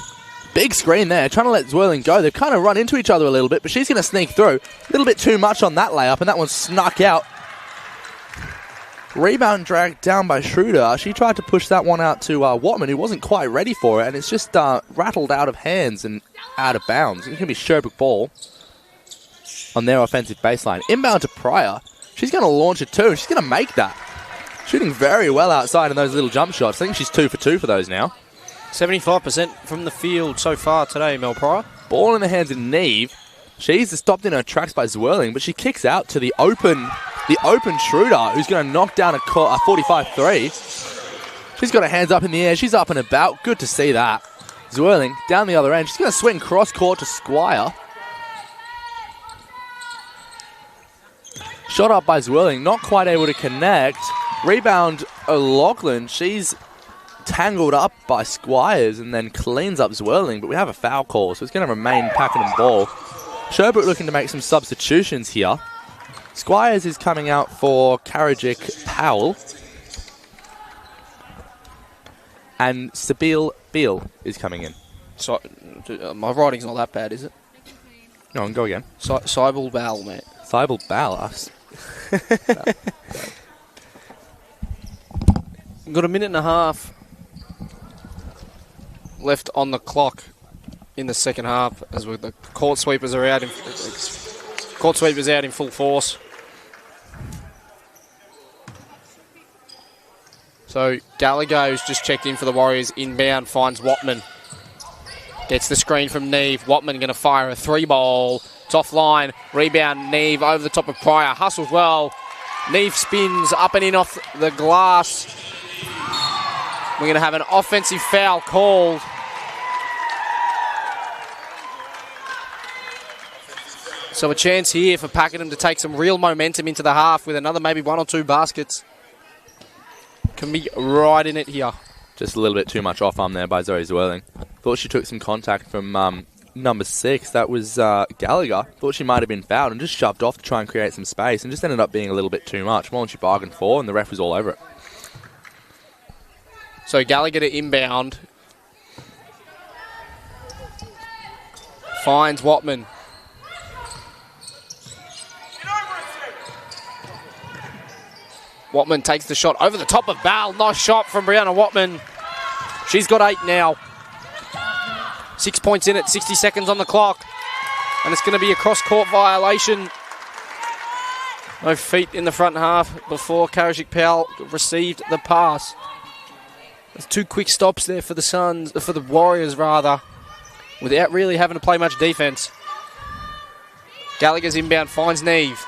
S2: Big screen there, trying to let Zwirling go. They've kind of run into each other a little bit, but she's going to sneak through. A little bit too much on that layup, and that one snuck out. Rebound dragged down by Schroeder. She tried to push that one out to Watman, who wasn't quite ready for it, and it's just rattled out of hands and out of bounds. It's going to be Sherbrooke ball on their offensive baseline. Inbound to Pryor. She's going to launch it too, and she's going to make that. Shooting very well outside in those little jump shots. I think she's 2 for 2 for those now.
S1: 75% from the field so far today, Mel Pryor.
S2: Ball in the hands of Neve. She's stopped in her tracks by Zwirling, but she kicks out to the open Schroeder, who's going to knock down a 45-3. She's got her hands up in the air. She's up and about. Good to see that. Zwirling down the other end. She's going to swing cross court to Squire. Shot up by Zwirling. Not quite able to connect. Rebound O'Loughlin. She's tangled up by Squires and then cleans up Zwirling, but we have a foul call, so it's going to remain Pakenham ball. Sherbrooke looking to make some substitutions here. Squires is coming out for Karajic Powell. And Sabil Beal is coming in.
S1: So, my writing's not that bad, is it?
S2: No, go again.
S1: Cybal Bal, mate.
S2: Cybal Bal.
S1: Got a minute and a half left on the clock in the second half, as the court sweepers are out in full force. So Gallagher, who's just checked in for the Warriors, inbound finds Watman. Gets the screen from Neve. Watman going to fire a 3-ball. It's offline. Rebound Neve over the top of Pryor. Hustles well. Neve spins up and in off the glass. We're going to have an offensive foul called. So a chance here for Pakenham to take some real momentum into the half with another maybe 1 or 2 baskets. Can be right in it here.
S2: Just a little bit too much off-arm there by Zoe Zwirling. Thought she took some contact from number 6. That was Gallagher. Thought she might have been fouled and just shoved off to try and create some space and just ended up being a little bit too much. More than she bargained for, and the ref was all over it.
S1: So Gallagher to inbound. Finds Watman. Watman takes the shot over the top of Bal. Nice shot from Brianna Watman. She's got 8 now. 6 points in it, 60 seconds on the clock. And it's going to be a cross-court violation. No feet in the front half before Karajic Powell received the pass. There's 2 quick stops there for the Warriors rather, without really having to play much defense. Gallagher's inbound finds Neve.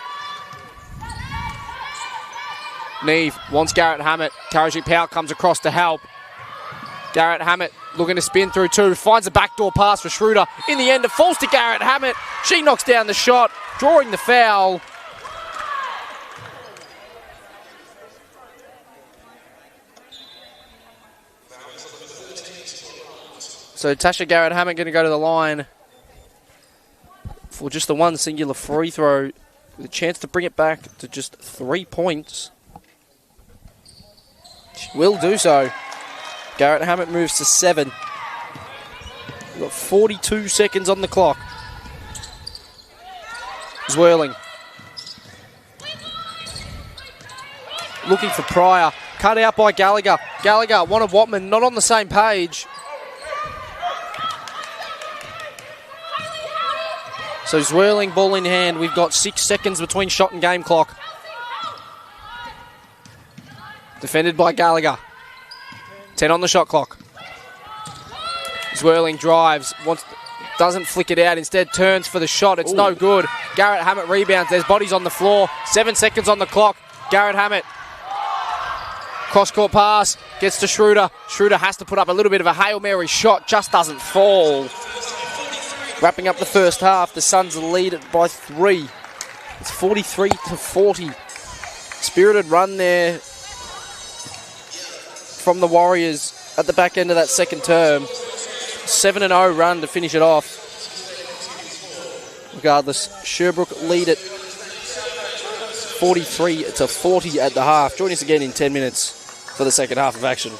S1: Neve wants Garrett Hammett. Karajic Powell comes across to help. Garrett Hammett looking to spin through 2. Finds a backdoor pass for Schroeder. In the end, it falls to Garrett Hammett. She knocks down the shot, drawing the foul. So Tasha Garrett Hammett going to go to the line for just the one singular free throw with a chance to bring it back to just 3 points. She will do so. Garrett Hammett moves to 7. We've got 42 seconds on the clock. Zwirling. Looking for Pryor. Cut out by Gallagher. Gallagher wanted Watman, not on the same page. So Zwirling, ball in hand. We've got 6 seconds between shot and game clock. Defended by Gallagher. 10 on the shot clock. Zwirling drives, doesn't flick it out, instead turns for the shot. It's no good. Garrett Hammett rebounds. There's bodies on the floor. 7 seconds on the clock. Garrett Hammett. Cross-court pass. Gets to Schroeder. Schroeder has to put up a little bit of a Hail Mary shot. Just doesn't fall. Wrapping up the first half, the Suns lead it by 3. It's 43-40. Spirited run there from the Warriors at the back end of that second term. 7-0 run to finish it off. Regardless, Sherbrooke lead it 43-40 at the half. Join us again in 10 minutes for the second half of action.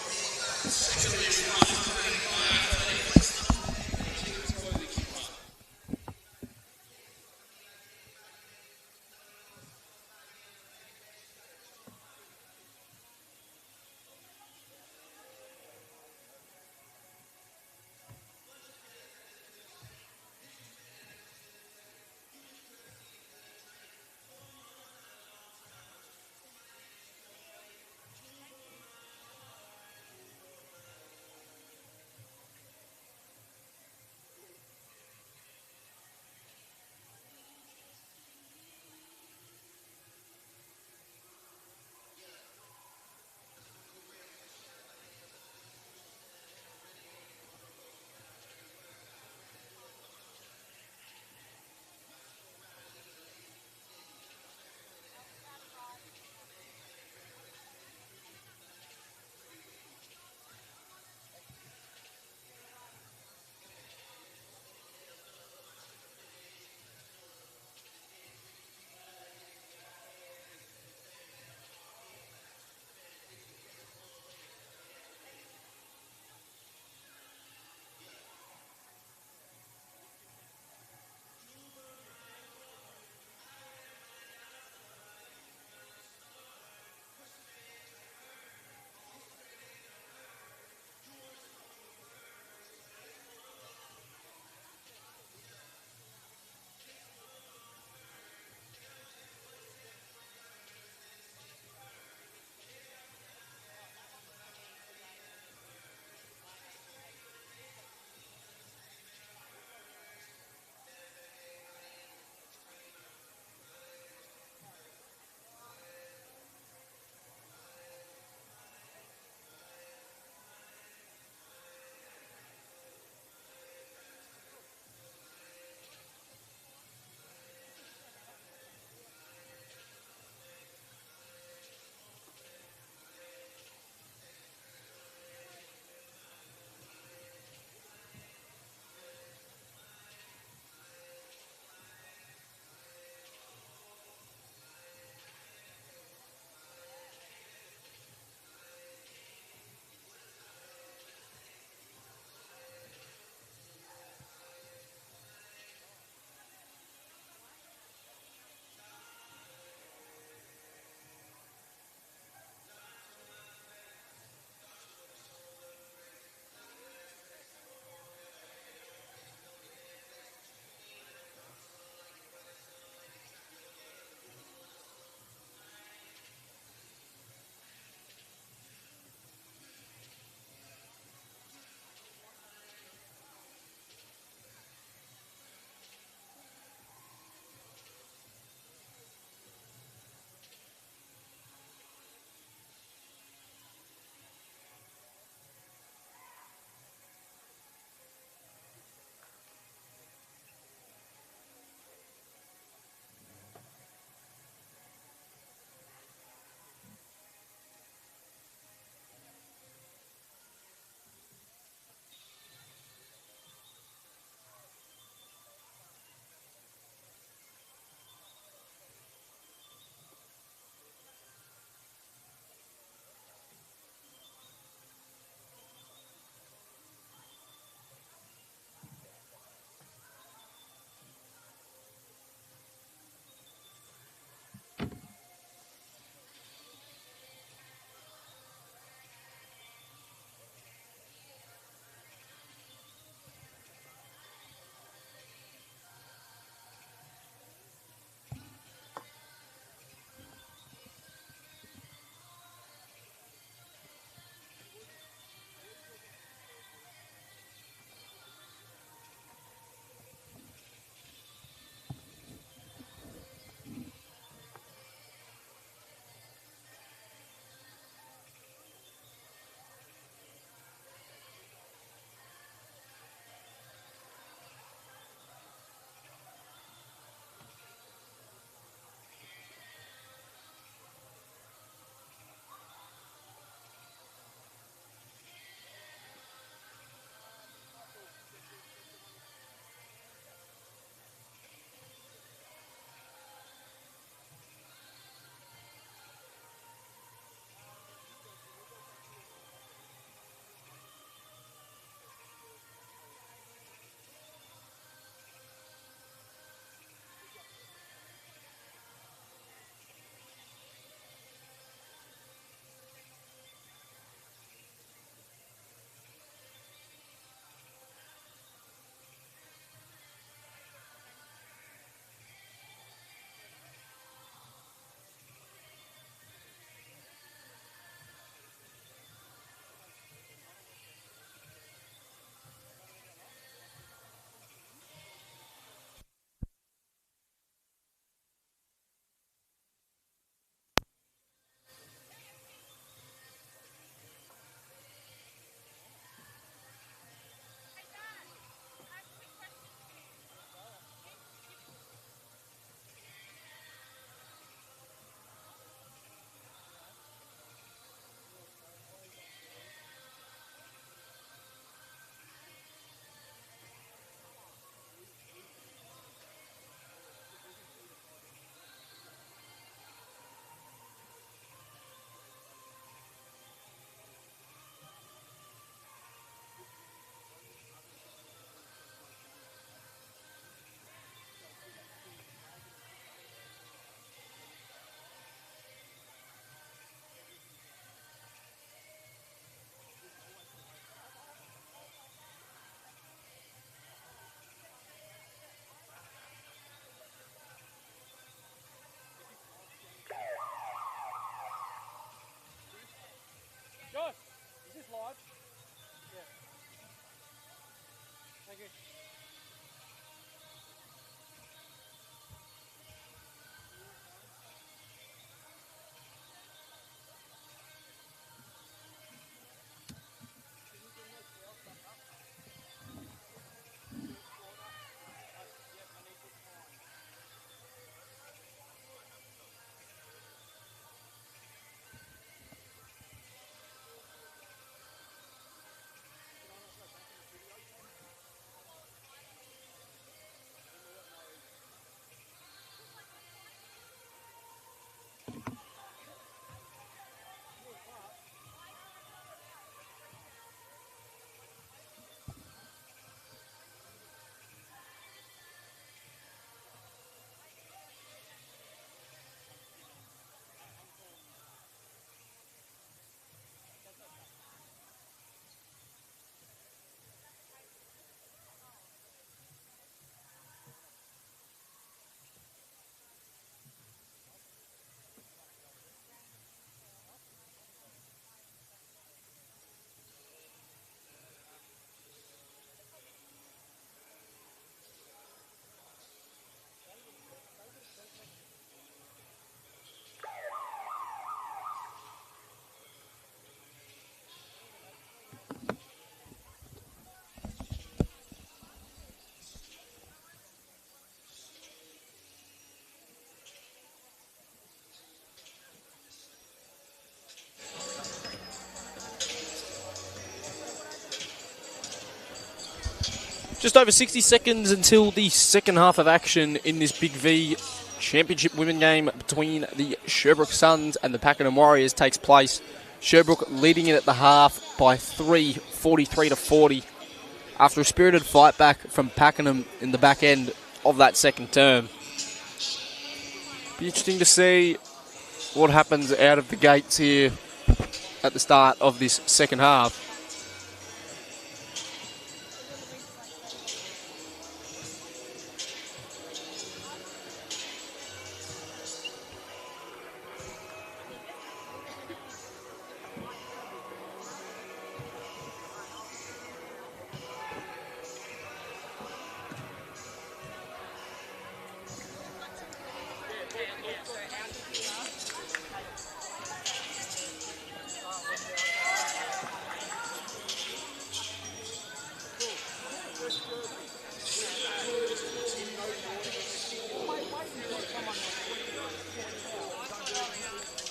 S1: Just over 60 seconds until the second half of action in this Big V Championship women game between the Sherbrooke Suns and the Pakenham Warriors takes place. Sherbrooke leading it at the half by 3, 43-40, after a spirited fight back from Pakenham in the back end of that second term. Be interesting to see what happens out of the gates here at the start of this second half.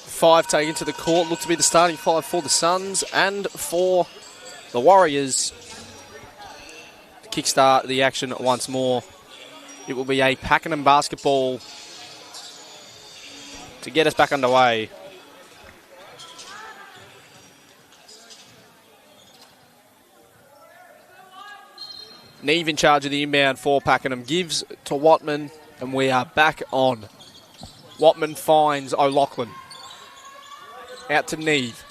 S1: Five taken to the court, look to be the starting five for the Suns and for the Warriors. To kickstart the action once more, it will be a Pakenham basketball to get us back underway. Neve in charge of the inbound for Pakenham, gives to Watman, and we are back on. Watman finds O'Loughlin. Out to Neve.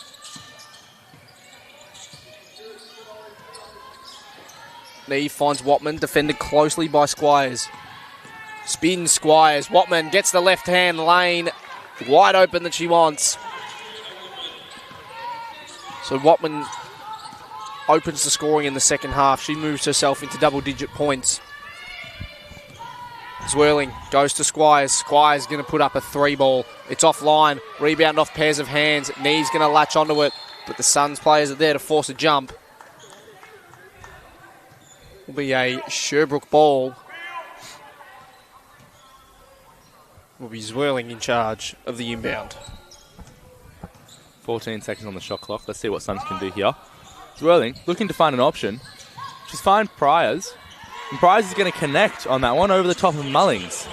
S1: Neve finds Watman, defended closely by Squires. Spins Squires. Watman gets the left-hand lane. Wide open that she wants. So Watman opens the scoring in the second half. She moves herself into double-digit points. Zwirling goes to Squires. Squires going to put up a three ball. It's offline. Rebound off pairs of hands. Neve's going to latch onto it, but the Suns players are there to force a jump. Will be a Sherbrooke ball. Will be Zwirling in charge of the inbound.
S2: 14 seconds on the shot clock. Let's see what Suns can do here. Zwirling looking to find an option. She's found Priors. And Priors is going to connect on that one over the top of Mullings.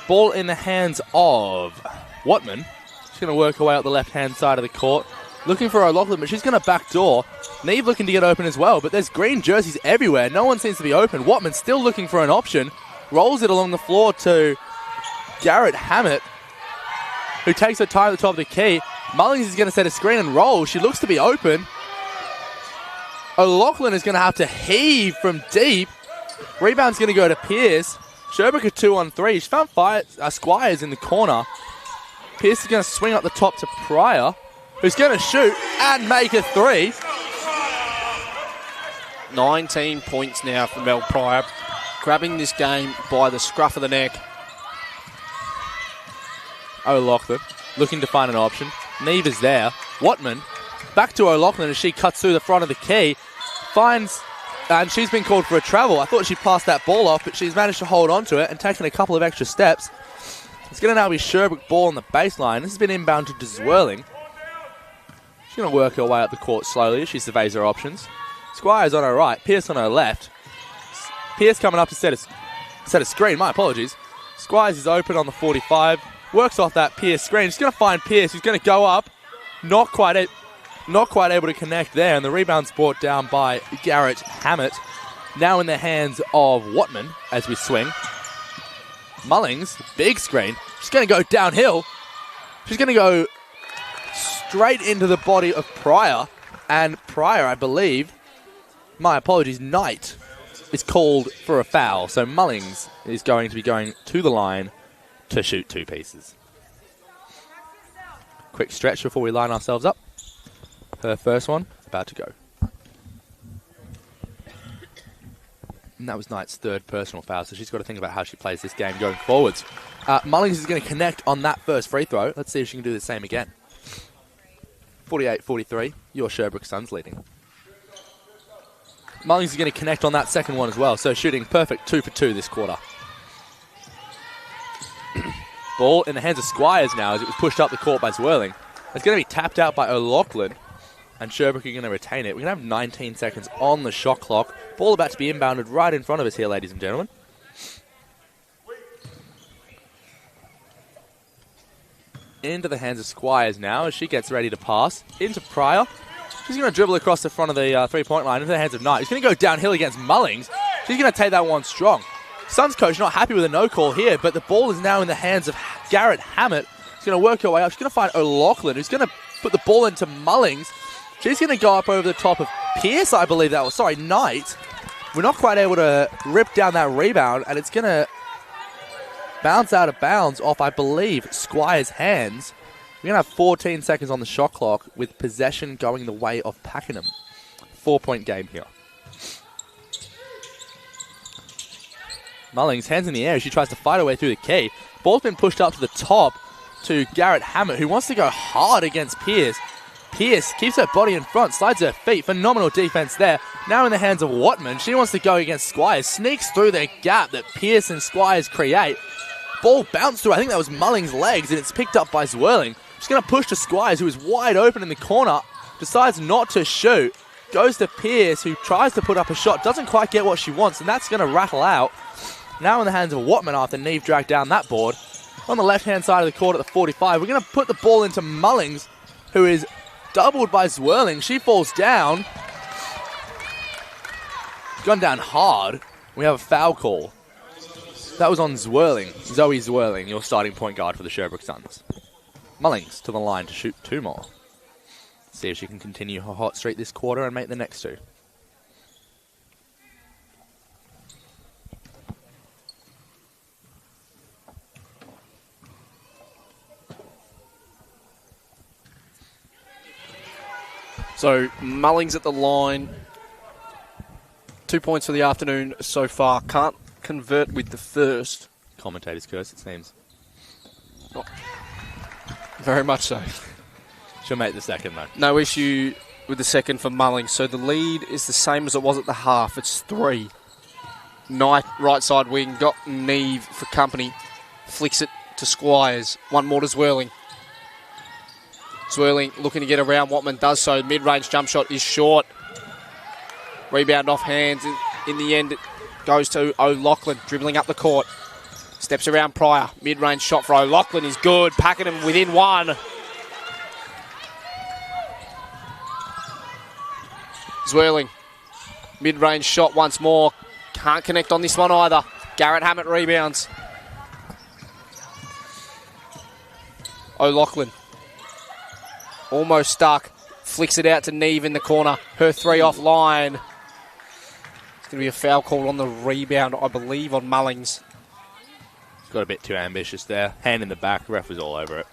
S2: Ball in the hands of Watman. She's going to work her way out the left-hand side of the court. Looking for O'Loughlin, but she's going to backdoor. Neve looking to get open as well, but there's green jerseys everywhere. No one seems to be open. Watman still looking for an option. Rolls it along the floor to Garrett Hammett, who takes her time at the top of the key. Mullings is going to set a screen and roll. She looks to be open. O'Loughlin is going to have to heave from deep. Rebound's going to go to Pierce. Sherbrooke a 2-on-3. She's found Squires in the corner. Pierce is going to swing up the top to Pryor, who's going to shoot and make a three.
S1: 19 points now for Mel Pryor, grabbing this game by the scruff of the neck.
S2: O'Loughlin looking to find an option. Neve is there. Watman back to O'Loughlin as she cuts through the front of the key. Finds, and she's been called for a travel. I thought she passed that ball off, but she's managed to hold on to it and taken a couple of extra steps. It's going to now be Sherbrooke ball on the baseline. This has been inbounded to Zwirling. She's going to work her way up the court slowly as she surveys her options. Squires on her right, Pierce on her left. Pierce coming up to set a screen. My apologies. Squires is open on the 45. Works off that Pierce screen. She's going to find Pierce, who's going to go up. Not quite able to connect there, and the rebound's brought down by Garrett Hammett. Now in the hands of Watman as we swing. Mullings, big screen. She's going to go downhill. She's going to go straight into the body of Pryor. And Pryor, I believe, my apologies, Knight is called for a foul. So Mullings is going to be going to the line to shoot two pieces. Quick stretch before we line ourselves up. Her first one, about to go. And that was Knight's third personal foul, so she's got to think about how she plays this game going forwards. Mullings is going to connect on that first free throw. Let's see if she can do the same again. 48-43, your Sherbrooke Suns leading. Mullings is going to connect on that second one as well, so shooting perfect 2 for 2 this quarter. Ball in the hands of Squires now as it was pushed up the court by Zwirling. It's going to be tapped out by O'Loughlin. and Sherbrooke are going to retain it. We're going to have 19 seconds on the shot clock. Ball about to be inbounded right in front of us here, ladies and gentlemen. Into the hands of Squires now as she gets ready to pass. Into Pryor. She's going to dribble across the front of the three-point line into the hands of Knight. She's going to go downhill against Mullings. She's going to take that one strong. Suns coach not happy with a no call here, but the ball is now in the hands of Garrett Hammett. She's going to work her way up. She's going to find O'Loughlin, who's going to put the ball into Mullings. She's going to go up over the top of Pierce, I believe that was. Sorry, Knight. We're not quite able to rip down that rebound, and it's going to bounce out of bounds off, I believe, Squire's hands. We're going to have 14 seconds on the shot clock with possession going the way of Pakenham. 4-point game here. Mullings, hands in the air. She tries to fight her way through the key. Ball's been pushed up to the top to Garrett Hammett, who wants to go hard against Pierce. Pierce keeps her body in front, slides her feet. Phenomenal defense there. Now in the hands of Watman. She wants to go against Squires. Sneaks through the gap that Pierce and Squires create. Ball bounced through. I think that was Mullings' legs, and it's picked up by Zwirling. She's going to push to Squires, who is wide open in the corner. Decides not to shoot. Goes to Pierce, who tries to put up a shot. Doesn't quite get what she wants, and that's going to rattle out. Now in the hands of Watman after Neve dragged down that board. On the left-hand side of the court at the 45, we're going to put the ball into Mullings, who is doubled by Zwirling. She falls down. Gone down hard. We have a foul call. That was on Zwirling. Zoe Zwirling, your starting point guard for the Sherbrooke Suns. Mullings to the line to shoot 2 more. See if she can continue her hot streak this quarter and make the next 2.
S1: So Mullings at the line. 2 points for the afternoon so far. Can't convert with the first.
S2: Commentator's curse, it seems.
S1: Oh, very much so.
S2: She'll make the second, though.
S1: No issue with the second for Mullings. So the lead is the same as it was at the half. It's 3. Knight, right side wing, got Neve for company. Flicks it to Squires. One more to Zwirling. Zwirling looking to get around. Watman does so. Mid-range jump shot is short. Rebound off hands. In the end, it goes to O'Loughlin, dribbling up the court. Steps around Pryor. Mid-range shot for O'Loughlin is good. Pakenham within 1. Zwirling. Mid-range shot once more. Can't connect on this one either. Garrett Hammett rebounds. O'Loughlin. Almost stuck. Flicks it out to Neve in the corner. Her 3 offline. It's going to be a foul call on the rebound, I believe, on Mullings.
S2: Got a bit too ambitious there. Hand in the back. Ref was all over it.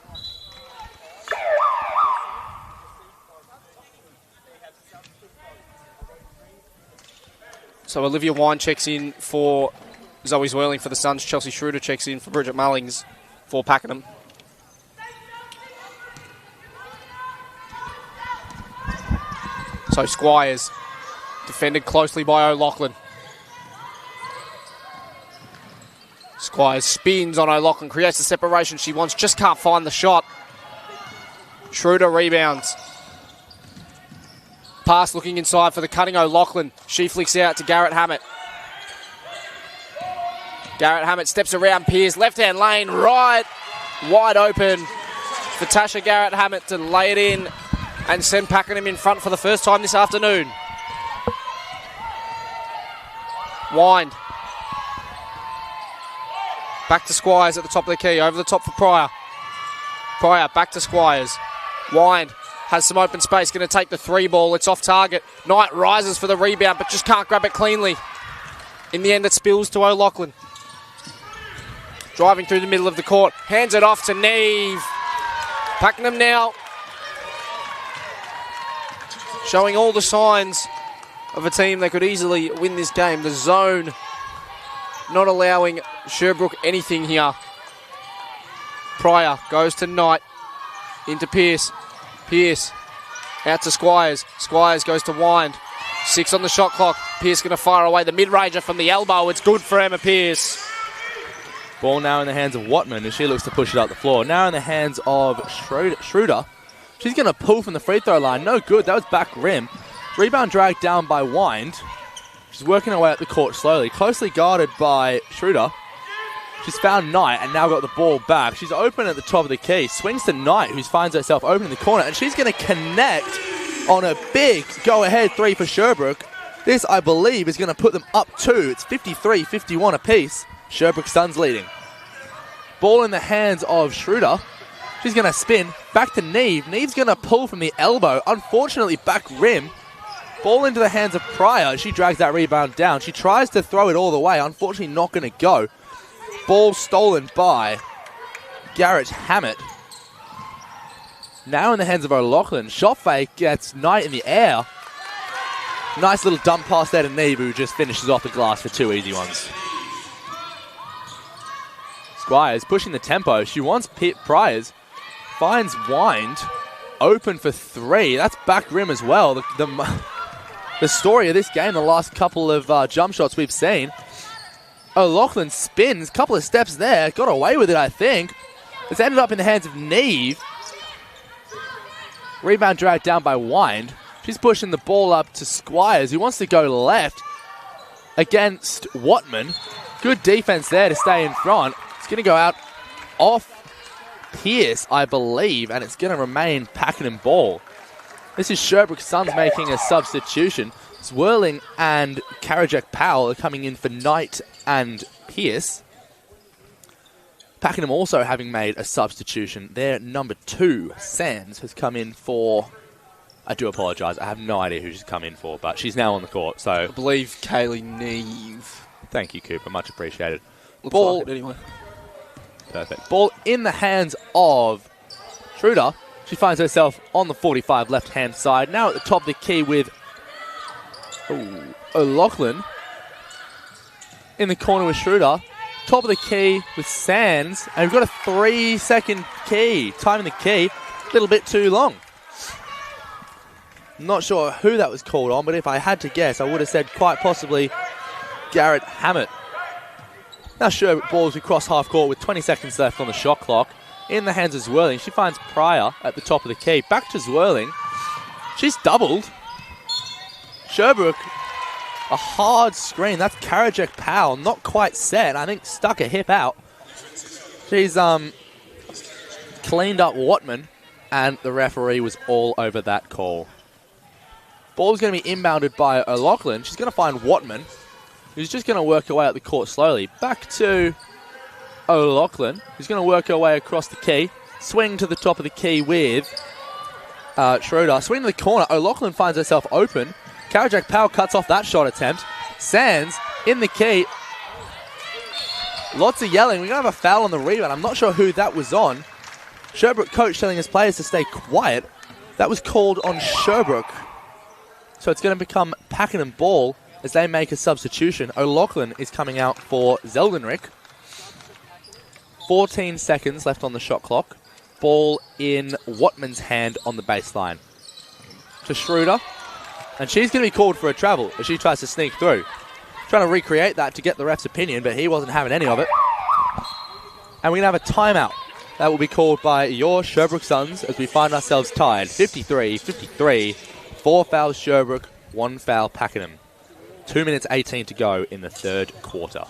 S1: So Olivia Wine checks in for Zoe Zwirling for the Suns. Chelsea Schroeder checks in for Bridget Mullings for Pakenham. So Squires, defended closely by O'Loughlin. Squires spins on O'Loughlin, creates the separation she wants, just can't find the shot. Schroeder rebounds. Pass looking inside for the cutting O'Loughlin. She flicks out to Garrett Hammett. Garrett Hammett steps around Pierce, left-hand lane, right, wide open for Tasha Garrett Hammett to lay it in and send Pakenham in front for the first time this afternoon. Wind. Back to Squires at the top of the key, over the top for Pryor. Pryor back to Squires. Wind. Has some open space, going to take the 3 ball. It's off target. Knight rises for the rebound, but just can't grab it cleanly. In the end, it spills to O'Loughlin. Driving through the middle of the court. Hands it off to Neve. Pakenham now showing all the signs of a team that could easily win this game. The zone not allowing Sherbrooke anything here. Pryor goes to Knight. Into Pierce. Pierce out to Squires. Squires goes to Wind. 6 on the shot clock. Pierce going to fire away the mid-ranger from the elbow. It's good for Emma Pierce.
S2: Ball now in the hands of Watman as she looks to push it up the floor. Now in the hands of Schroeder. She's going to pull from the free throw line. No good. That was back rim. Rebound dragged down by Wind. She's working her way up the court slowly. Closely guarded by Schroeder. She's found Knight and now got the ball back. She's open at the top of the key. Swings to Knight, who finds herself open in the corner. And she's going to connect on a big go-ahead three for Sherbrooke. This, I believe, is going to put them up 2. It's 53-51 apiece. Sherbrooke Suns leading. Ball in the hands of Schroeder. She's going to spin. Back to Neve. Neve's going to pull from the elbow. Unfortunately, back rim. Ball into the hands of Pryor. She drags that rebound down. She tries to throw it all the way. Unfortunately, not going to go. Ball stolen by Garrett Hammett. Now in the hands of O'Loughlin. Shot fake gets Knight in the air. Nice little dump pass there to Neve, who just finishes off the glass for 2 easy ones. Squires pushing the tempo. She wants Pryor's. Finds Wind. Open for 3. That's back rim as well. The story of this game, the last couple of jump shots we've seen. O'Loughlin spins, couple of steps there, got away with it, I think. It's ended up in the hands of Neve. Rebound dragged down by Wind. She's pushing the ball up to Squires, who wants to go left against Watman. Good defense there to stay in front. It's going to go out off Pierce, I believe, and it's going to remain Pakenham ball. This is Sherbrooke Suns making a substitution. Swirling and Karajek Powell are coming in for Knight and Pierce. Pakenham also having made a substitution. Their number 2, Sands, has come in for... I do apologise. I have no idea who she's come in for, but she's now on the court. So
S1: I believe Kaylee Neve.
S2: Thank you, Cooper. Much appreciated.
S1: Looks
S2: Ball
S1: like it anyway.
S2: Perfect. Ball in the hands of Schroeder. She finds herself on the 45 left-hand side. Now at the top of the key with O'Loughlin. In the corner with Schroeder. Top of the key with Sands. And we've got a 3-second key. Time in the key. A little bit too long. Not sure who that was called on, but if I had to guess, I would have said quite possibly Garrett Hammett. Now Sherbrooke balls across half court with 20 seconds left on the shot clock. In the hands of Zwirling. She finds Pryor at the top of the key. Back to Zwirling. She's doubled. Sherbrooke, a hard screen. That's Karajek Powell. Not quite set. I think stuck a hip out. She's cleaned up Watman, and the referee was all over that call. Ball's going to be inbounded by O'Loughlin. She's going to find Watman, who's just going to work her way up the court slowly. Back to O'Loughlin, who's going to work her way across the key. Swing to the top of the key with Schroeder. Swing to the corner. O'Loughlin finds herself open. Karajek Powell cuts off that shot attempt. Sands in the key. Lots of yelling. We're going to have a foul on the rebound. I'm not sure who that was on. Sherbrooke coach telling his players to stay quiet. That was called on Sherbrooke. So it's going to become Pakenham ball as they make a substitution. O'Loughlin is coming out for Zeldenrick. 14 seconds left on the shot clock. Ball in Watman's hand on the baseline. To Schroeder. And she's going to be called for a travel as she tries to sneak through. Trying to recreate that to get the ref's opinion, but he wasn't having any of it. And we're going to have a timeout. That will be called by your Sherbrooke Suns as we find ourselves tied. 53-53. 4 fouls Sherbrooke, 1 foul Pakenham. 2 minutes 18 to go in the third quarter.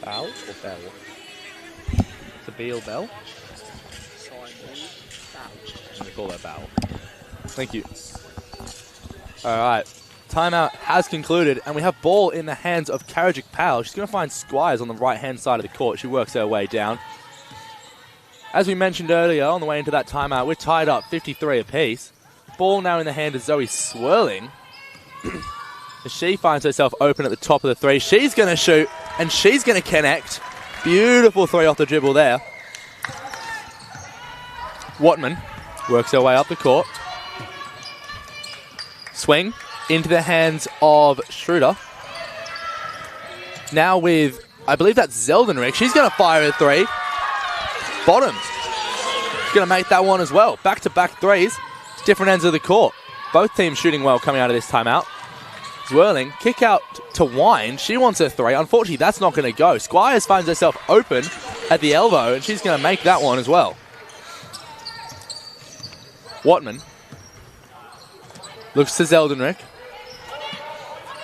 S2: Foul or bell? It's a Beal bell.
S1: Sign
S2: I'm going to call that foul. Thank you. All right. Timeout has concluded, and we have ball in the hands of Karajic Powell. She's going to find Squires on the right-hand side of the court. She works her way down. As we mentioned earlier, on the way into that timeout, we're tied up 53 apiece. Ball now in the hand of Zoe Swirling. As she finds herself open at the top of the three. She's going to shoot, and she's going to connect. Beautiful three off the dribble there. Watman works her way up the court. Swing into the hands of Schroeder. Now with, I believe that's Zeldenrick. She's going to fire a three. Bottom. She's going to make that one as well. Back-to-back threes. Different ends of the court. Both teams shooting well coming out of this timeout. Swirling. Kick out to Wine. She wants a three. Unfortunately, that's not going to go. Squires finds herself open at the elbow, and she's going to make that one as well. Watman looks to Zeldenrick.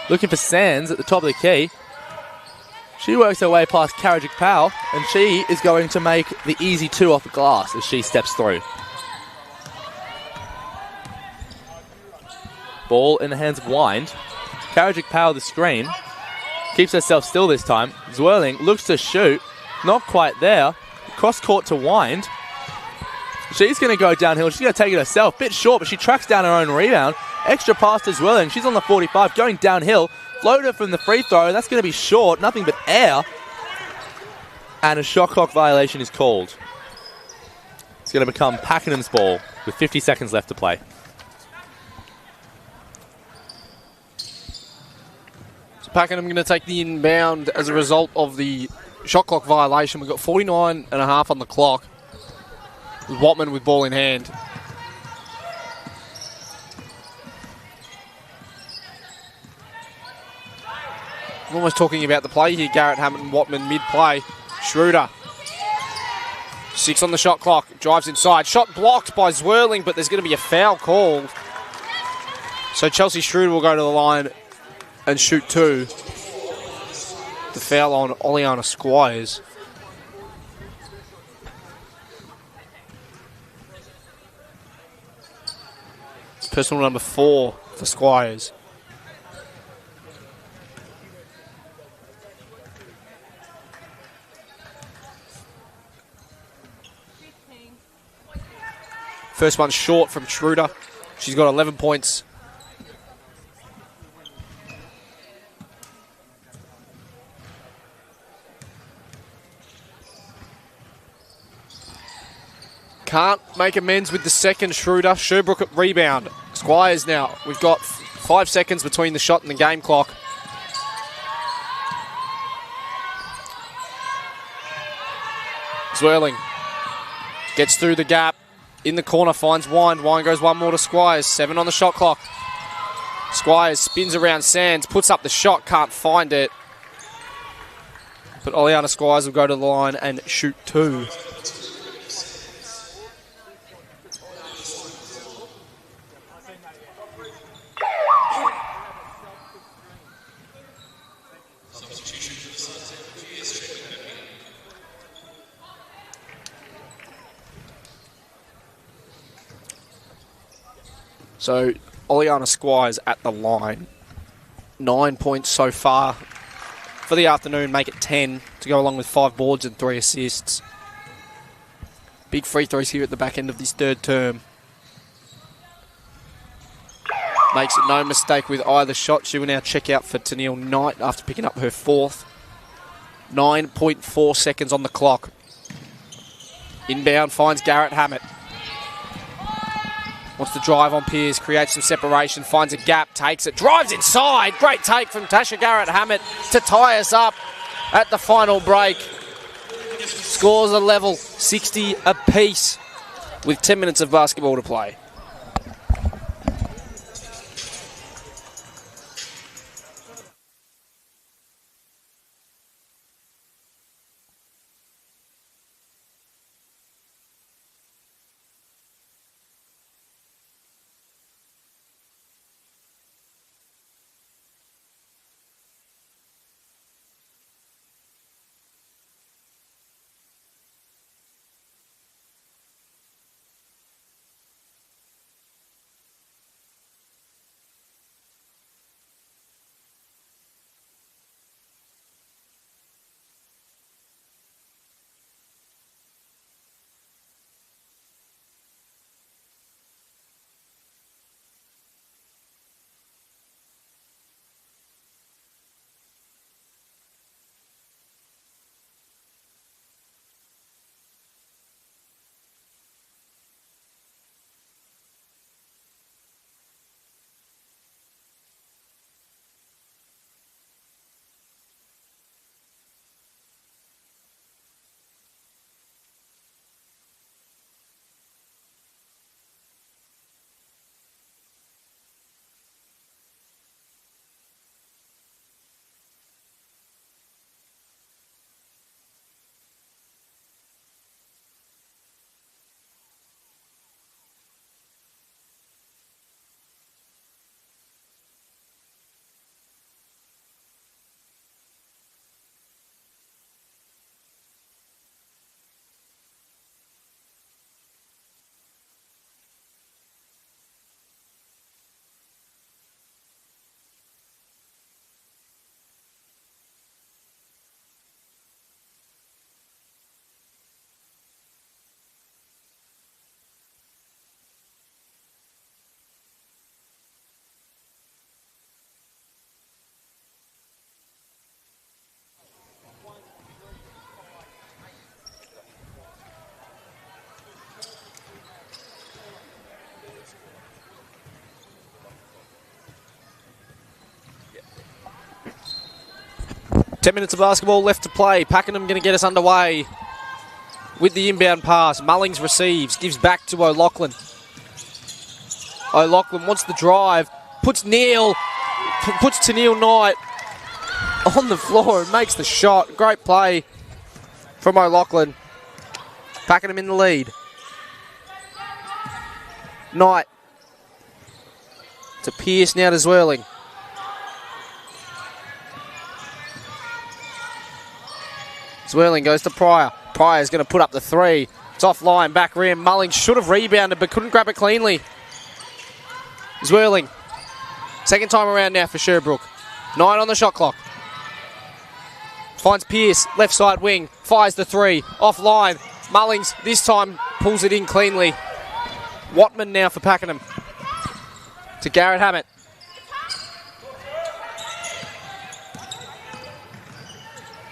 S2: Looking for Sands at the top of the key. She works her way past Karajic Powell, and she is going to make the easy two off the glass as she steps through. Ball in the hands of Wind. Karajic Powell the screen. Keeps herself still this time. Zwirling looks to shoot. Not quite there. Cross court to Wind. She's going to go downhill. She's going to take it herself. Bit short, but she tracks down her own rebound. Extra pass to Zwirling. She's on the 45, going downhill. Floater from the free throw. That's going to be short. Nothing but air. And a shot clock violation is called. It's going to become Pakenham's ball with 50 seconds left to play.
S1: So Pakenham going to take the inbound as a result of the shot clock violation. We've got 49 and a half on the clock. Watman with ball in hand. I'm almost talking about the play here. Garrett Hammett and Watman mid-play. Schroeder. 6 on the shot clock. Drives inside. Shot blocked by Zwirling, but there's going to be a foul called. So Chelsea Schroeder will go to the line and shoot 2. The foul on Oleana Squires. It's personal number 4 for Squires. First one short from Schroeder. She's got 11 points. Can't make amends with the second Schroeder. Sherbrooke at rebound. Squires now. We've got 5 seconds between the shot and the game clock. Zwirling gets through the gap. In the corner, finds Wine. Wine goes one more to Squires. 7 on the shot clock. Squires spins around Sands, puts up the shot, can't find it. But Oleana Squires will go to the line and shoot 2. So, Oleana Squires at the line. 9 points so far for the afternoon. Make it 10 to go along with 5 boards and 3 assists. Big free throws here at the back end of this third term. Makes it no mistake with either shot. She will now check out for Tennille Knight after picking up her 4th. 9.4 seconds on the clock. Inbound finds Garrett Hammett. Wants to drive on Pearce, creates some separation, finds a gap, takes it, drives inside. Great take from Tasha Garrett Hammett to tie us up at the final break. Scores a level, 60 apiece, with 10 minutes of basketball to play. 10 minutes of basketball left to play. Pakenham going to get us underway with the inbound pass. Mullings receives, gives back to O'Loughlin. O'Loughlin wants the drive, puts Tennille Knight on the floor and makes the shot. Great play from O'Loughlin. Pakenham in the lead. Knight to Pearce, now to Zwirling. Zwirling goes to Pryor. Pryor's going to put up the three. It's offline, back rim. Mullings should have rebounded but couldn't grab it cleanly. Zwirling. Second time around now for Sherbrooke. 9 on the shot clock. Finds Pearce, left side wing. Fires the three. Offline. Mullings this time pulls it in cleanly. Watman now for Pakenham. To Garrett Hammett.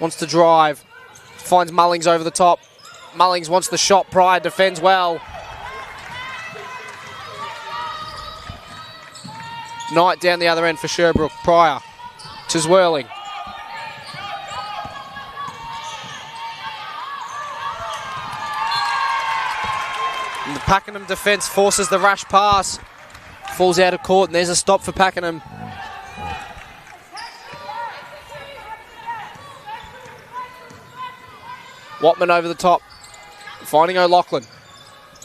S1: Wants to drive. Finds Mullings over the top. Mullings wants the shot. Pryor defends well. Knight down the other end for Sherbrooke. Pryor to Zwirling. And the Pakenham defence forces the rash pass. Falls out of court and there's a stop for Pakenham. Watman over the top, finding O'Loughlin.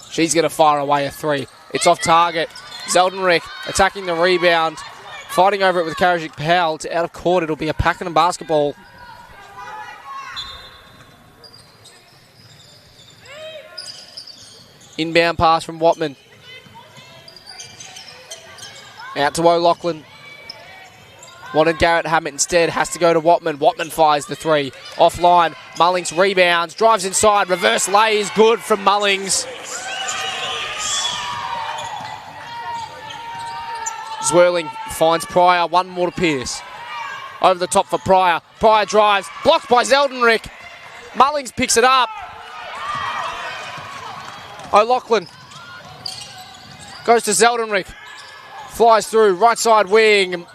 S1: She's going to fire away a three. It's off target. Zeldenrick attacking the rebound, fighting over it with Karajic Powell. It's out of court. It'll be a Pakenham basketball. Inbound pass from Watman. Out to O'Loughlin. Wanted Garrett Hammett instead. Has to go to Watman. Watman fires the three. Offline. Mullings rebounds. Drives inside. Reverse lay is good from Mullings. Zwirling finds Pryor. One more to Pearce. Over the top for Pryor. Pryor drives. Blocked by Zeldenrick. Mullings picks it up. O'Loughlin goes to Zeldenrick. Flies through. Right side wing.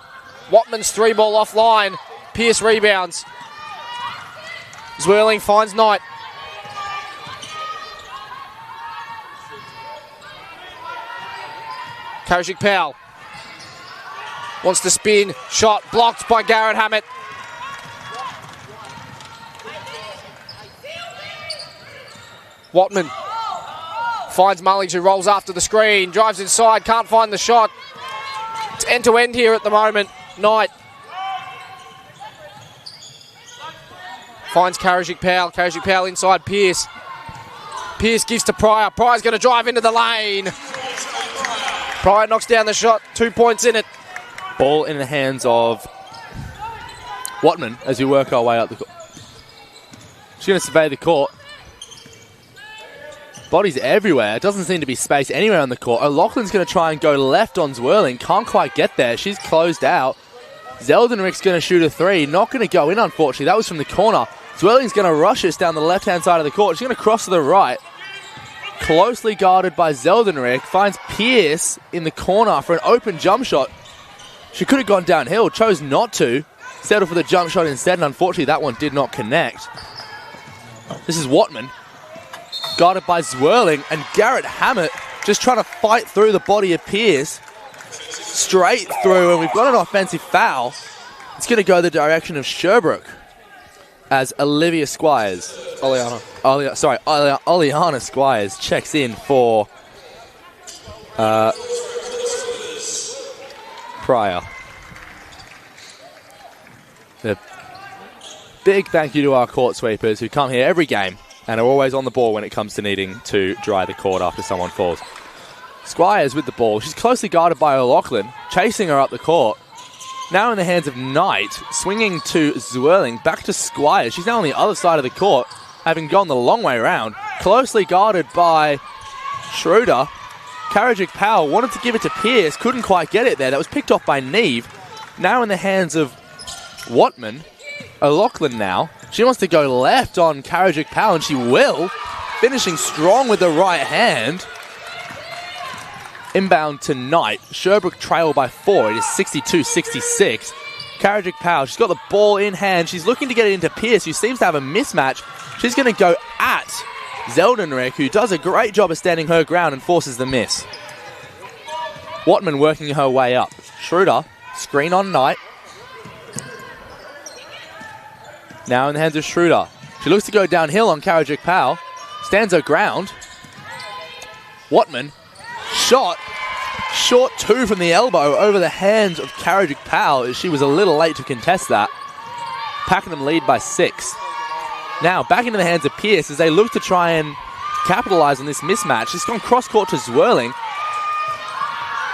S1: Watman's three ball offline. Pearce rebounds. Zwirling finds Knight. Karajic Powell wants to spin. Shot blocked by Garrett Hammett. Watman finds Mullings, who rolls after the screen. Drives inside. Can't find the shot. It's end to end here at the moment. Knight finds Karajic Powell. Karajic Powell inside Pearce. Pearce gives to Pryor. Pryor's going to drive into the lane. Pryor knocks down the shot. 2 points in it.
S2: Ball in the hands of Watman as we work our way up the court. She's going to survey the court. Bodies everywhere. It doesn't seem to be space anywhere on the court. O'Loughlin's going to try and go left on Zwirling. Can't quite get there. She's closed out. Zeldenrick's going to shoot a three. Not going to go in, unfortunately. That was from the corner. Zwirling's going to rush us down the left-hand side of the court. She's going to cross to the right. Closely guarded by Zeldenrick. Finds Pearce in the corner for an open jump shot. She could have gone downhill. Chose not to. Settled for the jump shot instead, and unfortunately that one did not connect. This is Watman. Guarded by Zwirling, and Garrett Hammett just trying to fight through the body of Pearce. Straight through, and we've got an offensive foul. It's going to go the direction of Sherbrooke as Olivia Squires. Oleana Squires checks in for Pryor. A big thank you to our court sweepers who come here every game and are always on the ball when it comes to needing to dry the court after someone falls. Squires with the ball. She's closely guarded by O'Loughlin, chasing her up the court. Now in the hands of Knight, swinging to Zwirling, back to Squires. She's now on the other side of the court, having gone the long way around. Closely guarded by Schroeder. Karajic Powell wanted to give it to Pearce, couldn't quite get it there. That was picked off by Neve. Now in the hands of Watman. O'Loughlin now. She wants to go left on Karajic Powell, and she will. Finishing strong with the right hand. Inbound to Knight. Sherbrooke trail by 4. It is 62-66. Karajic Powell, she's got the ball in hand. She's looking to get it into Pierce, who seems to have a mismatch. She's going to go at Zeldenrick, who does a great job of standing her ground and forces the miss. Watman working her way up. Schroeder, screen on Knight. Now in the hands of Schroeder. She looks to go downhill on Karajic Powell. Stands her ground. Watman, shot. Short two from the elbow over the hands of Karajic Powell. She was a little late to contest that. Pakenham lead by 6. Now back into the hands of Pierce as they look to try and capitalize on this mismatch. She's gone cross-court to Zwirling,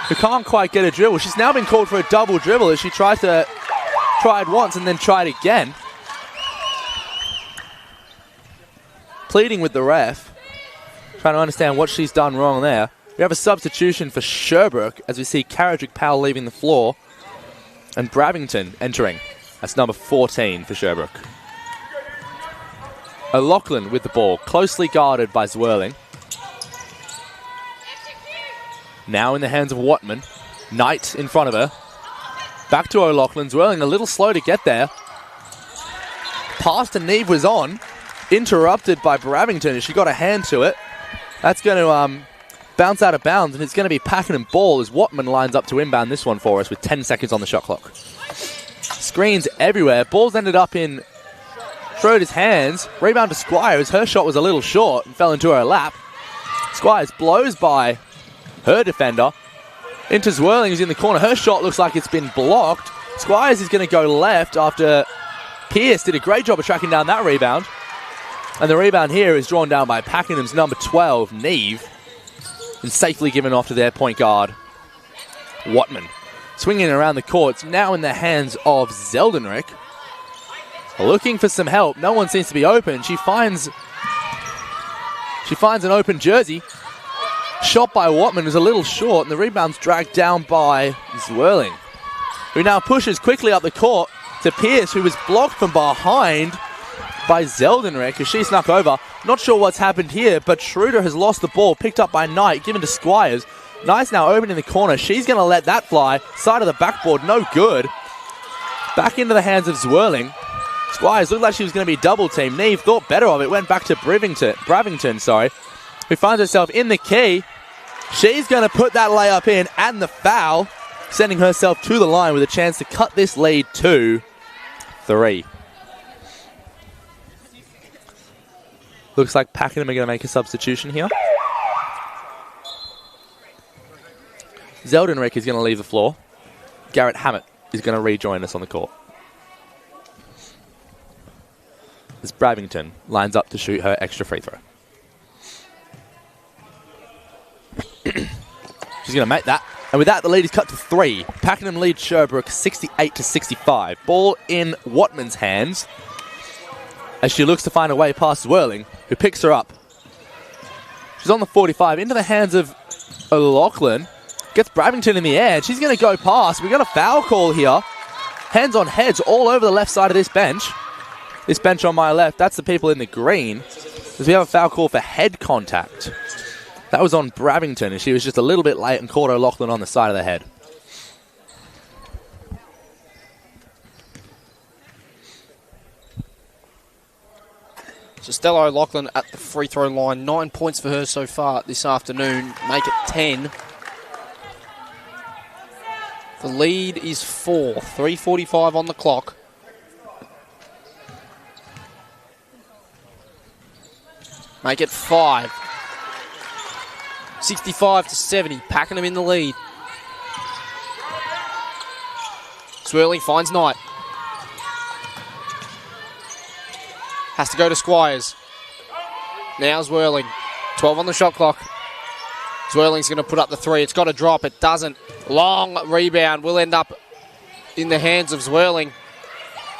S2: who can't quite get a dribble. She's now been called for a double dribble as she tried once and then tried again. Pleading with the ref, trying to understand what she's done wrong there. We have a substitution for Sherbrooke as we see Karajic Powell leaving the floor and Bravington entering. That's number 14 for Sherbrooke. O'Loughlin with the ball, closely guarded by Zwirling. Now in the hands of Watman. Knight in front of her. Back to O'Loughlin. Zwirling a little slow to get there. Pass to Neve was on. Interrupted by Bravington as she got a hand to it. That's going to bounce out of bounds, and it's going to be Pakenham ball as Watman lines up to inbound this one for us with 10 seconds on the shot clock. Screens everywhere. Ball's ended up in Schroeder's hands. Rebound to Squires. Her shot was a little short and fell into her lap. Squires blows by her defender into Zwirling, who's in the corner. Her shot looks like it's been blocked. Squires is going to go left after Pierce did a great job of tracking down that rebound. And the rebound here is drawn down by Pakenham's number 12, Neve, and safely given off to their point guard, Watman. Swinging around the court, it's now in the hands of Zeldenrick. Looking for some help. No one seems to be open. She finds an open jersey. Shot by Watman is a little short, and the rebound's dragged down by Zwirling, who now pushes quickly up the court to Pierce, who was blocked from behind by Zeldenrick as she snuck over. Not sure what's happened here, but Schroeder has lost the ball, picked up by Knight, given to Squires. Knight's now open in the corner. She's going to let that fly. Side of the backboard, no good. Back into the hands of Zwirling. Squires looked like she was going to be double teamed. Neve thought better of it, went back to Bravington, who finds herself in the key. She's going to put that layup in and the foul, sending herself to the line with a chance to cut this lead to 3. Looks like Pakenham are going to make a substitution here. Zeldenrick is going to leave the floor. Garrett Hammett is going to rejoin us on the court. As Bravington lines up to shoot her extra free throw. She's going to make that. And with that, the lead is cut to 3. Pakenham leads Sherbrooke 68-65. Ball in Watman's hands as she looks to find a way past Zwirling, who picks her up. She's on the 45, into the hands of O'Loughlin. Gets Bravington in the air, and she's going to go past. We got a foul call here. Hands on heads all over the left side of this bench. This bench on my left, that's the people in the green. As we have a foul call for head contact. That was on Bravington, and she was just a little bit late and caught O'Loughlin on the side of the head.
S1: So Stella O'Loughlin at the free throw line. 9 points for her so far this afternoon. Make it 10. The lead is 4. 3:45 on the clock. Make it 5. 65-70. Pakenham in the lead. Swirling finds Knight. Has to go to Squires. Now Zwirling. 12 on the shot clock. Zwirling's going to put up the 3. It's got to drop. It doesn't. Long rebound will end up in the hands of Zwirling.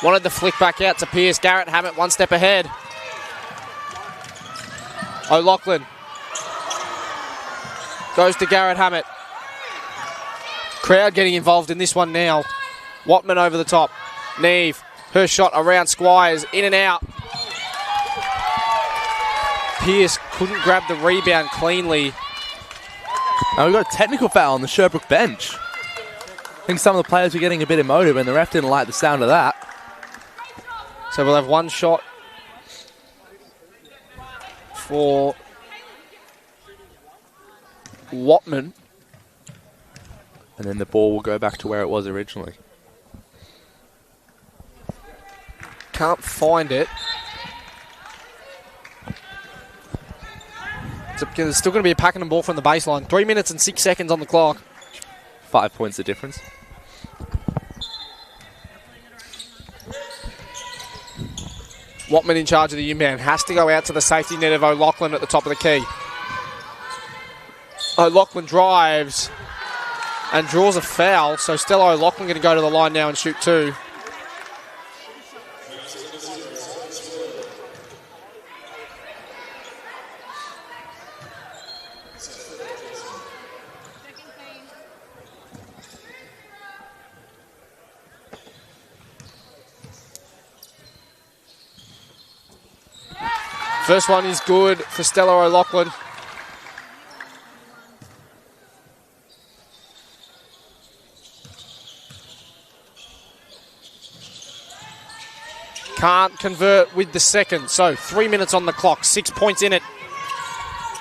S1: Wanted the flick back out to Pierce. Garrett Hammett 1 step ahead. O'Loughlin. Goes to Garrett Hammett. Crowd getting involved in this one now. Watman over the top. Neve. Her shot around Squires. In and out. Pierce couldn't grab the rebound cleanly.
S2: And we've got a technical foul on the Sherbrooke bench. I think some of the players were getting a bit emotive and the ref didn't like the sound of that.
S1: So we'll have one shot for Watman.
S2: And then the ball will go back to where it was originally.
S1: Can't find it. It's still going to be a Pakenham ball from the baseline. 3 minutes and 6 seconds on the clock.
S2: 5 points the difference.
S1: Watman in charge of the inbound. Has to go out to the safety net of O'Loughlin at the top of the key. O'Loughlin drives and draws a foul. So Stella O'Loughlin going to go to the line now and shoot 2. First one is good for Stella O'Loughlin. Can't convert with the second. So 3 minutes on the clock, 6 points in it.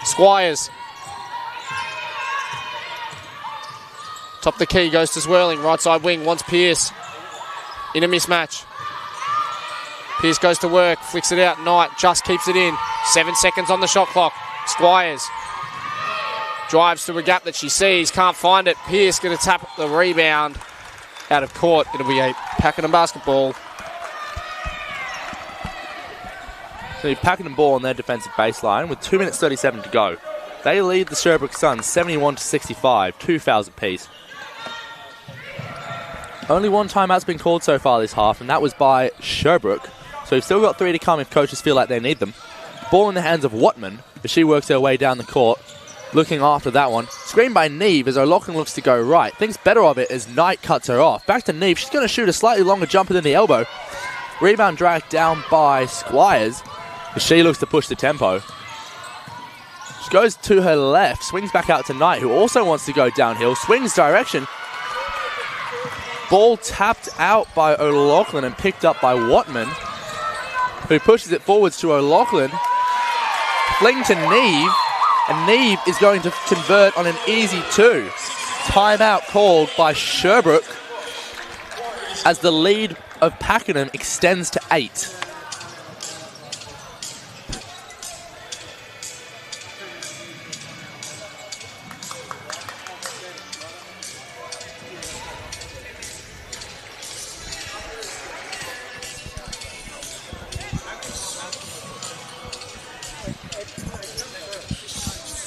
S1: Squires. Top the key, goes to Swirling. Right side wing, wants Pearce. In a mismatch. Pearce goes to work, flicks it out. Knight just keeps it in. 7 seconds on the shot clock. Squires drives to a gap that she sees, can't find it. Pearce going to tap the rebound out of court. It'll be a Pakenham basketball.
S2: So Pakenham ball on their defensive baseline with 2 minutes 37 to go. They lead the Sherbrooke Suns 71-65, 2 fouls apiece. Only one timeout's been called so far this half, and that was by Sherbrooke. So we've still got 3 to come if coaches feel like they need them. Ball in the hands of Watman as she works her way down the court. Looking after that one. Screen by Neve as O'Loughlin looks to go right. Thinks better of it as Knight cuts her off. Back to Neve. She's going to shoot a slightly longer jumper than the elbow. Rebound dragged down by Squires as she looks to push the tempo. She goes to her left. Swings back out to Knight, who also wants to go downhill. Swings direction. Ball tapped out by O'Loughlin and picked up by Watman, who pushes it forwards to O'Loughlin. Fling to Neve, and Neve is going to convert on an easy 2. Timeout called by Sherbrooke as the lead of Pakenham extends to 8.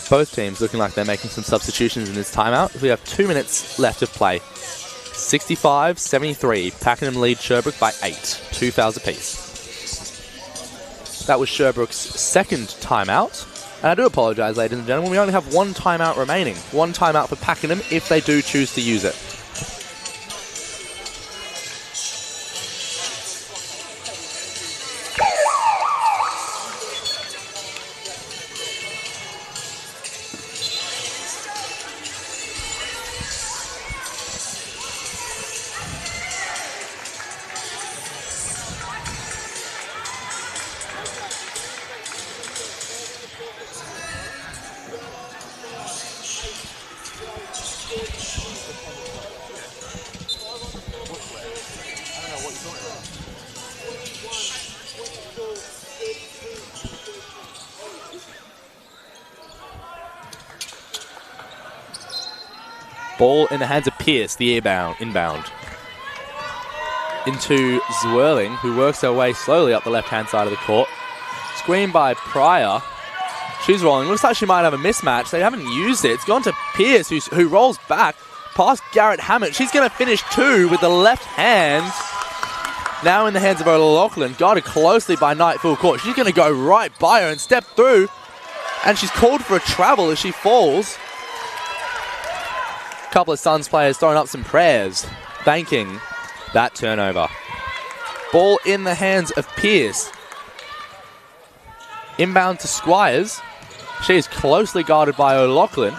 S2: Both teams looking like they're making some substitutions in this timeout. We have 2 minutes left of play. 65-73. Pakenham lead Sherbrooke by 8. 2 fouls apiece. That was Sherbrooke's second timeout. And I do apologise, ladies and gentlemen. We only have 1 timeout remaining. 1 timeout for Pakenham if they do choose to use it. Ball in the hands of Pearce, the inbound. Into Zwirling, who works her way slowly up the left-hand side of the court. Screen by Pryor. She's rolling. Looks like she might have a mismatch. They haven't used it. It's gone to Pearce, who rolls back past Garrett Hammett. She's going to finish 2 with the left hand. Now in the hands of O'Loughlin. Guarded closely by Knight full court. She's going to go right by her and step through. And she's called for a travel as she falls. A couple of Suns players throwing up some prayers, thanking that turnover. Ball in the hands of Pearce. Inbound to Squires. She is closely guarded by O'Loughlin.